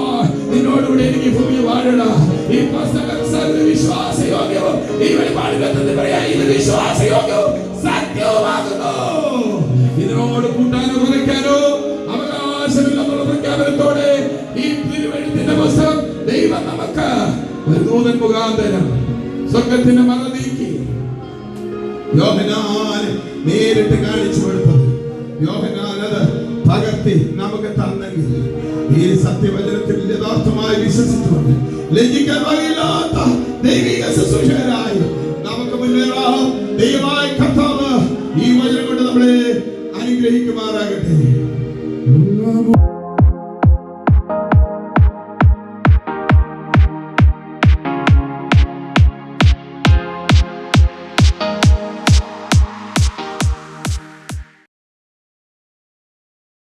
നിന്നോടുകൂടെ എനിക്ക് ഭൂമി വാഴണം. ഈ വിശ്വാസയോഗ്യവും ഈ വെളിപാടുകൾ പറയാ, ഇത് വിശ്വാസയോഗ്യവും സത്യവുമാകുന്നു. ഇതിനോട് കൂട്ടാനോ കുറയ്ക്കാനോ അവകാശമില്ലെന്നുള്ള പ്രഖ്യാപനത്തോടെ ഈ തിരുവെഴുത്തിന്റെ പുസ്തകം ദൈവം നമുക്ക് ഒരു ദൂതൻ മുഖാന്തരം സ്വർഗത്തിന്റെ മറ നീക്കി യോഹന്നാൻ നേരിട്ട് കാണിച്ചു കൊടുത്തത്. യോഹന്നാൻ അത് പകർത്തി നമുക്ക് തന്നെങ്കിൽ ഈ സത്യവചനത്തിൽ യഥാർത്ഥമായി വിശ്വസിച്ചുകൊണ്ട് ലജ്ജിക്കാൻ വകയില്ലാത്ത ദൈവിക ശുശ്രൂഷകരായി നമുക്ക് മുന്നേറാം. ദൈവമായ കർത്താവ് ഈ വചനം കൊണ്ട് നമ്മളെ അനുഗ്രഹിക്കുമാറാകട്ടെ.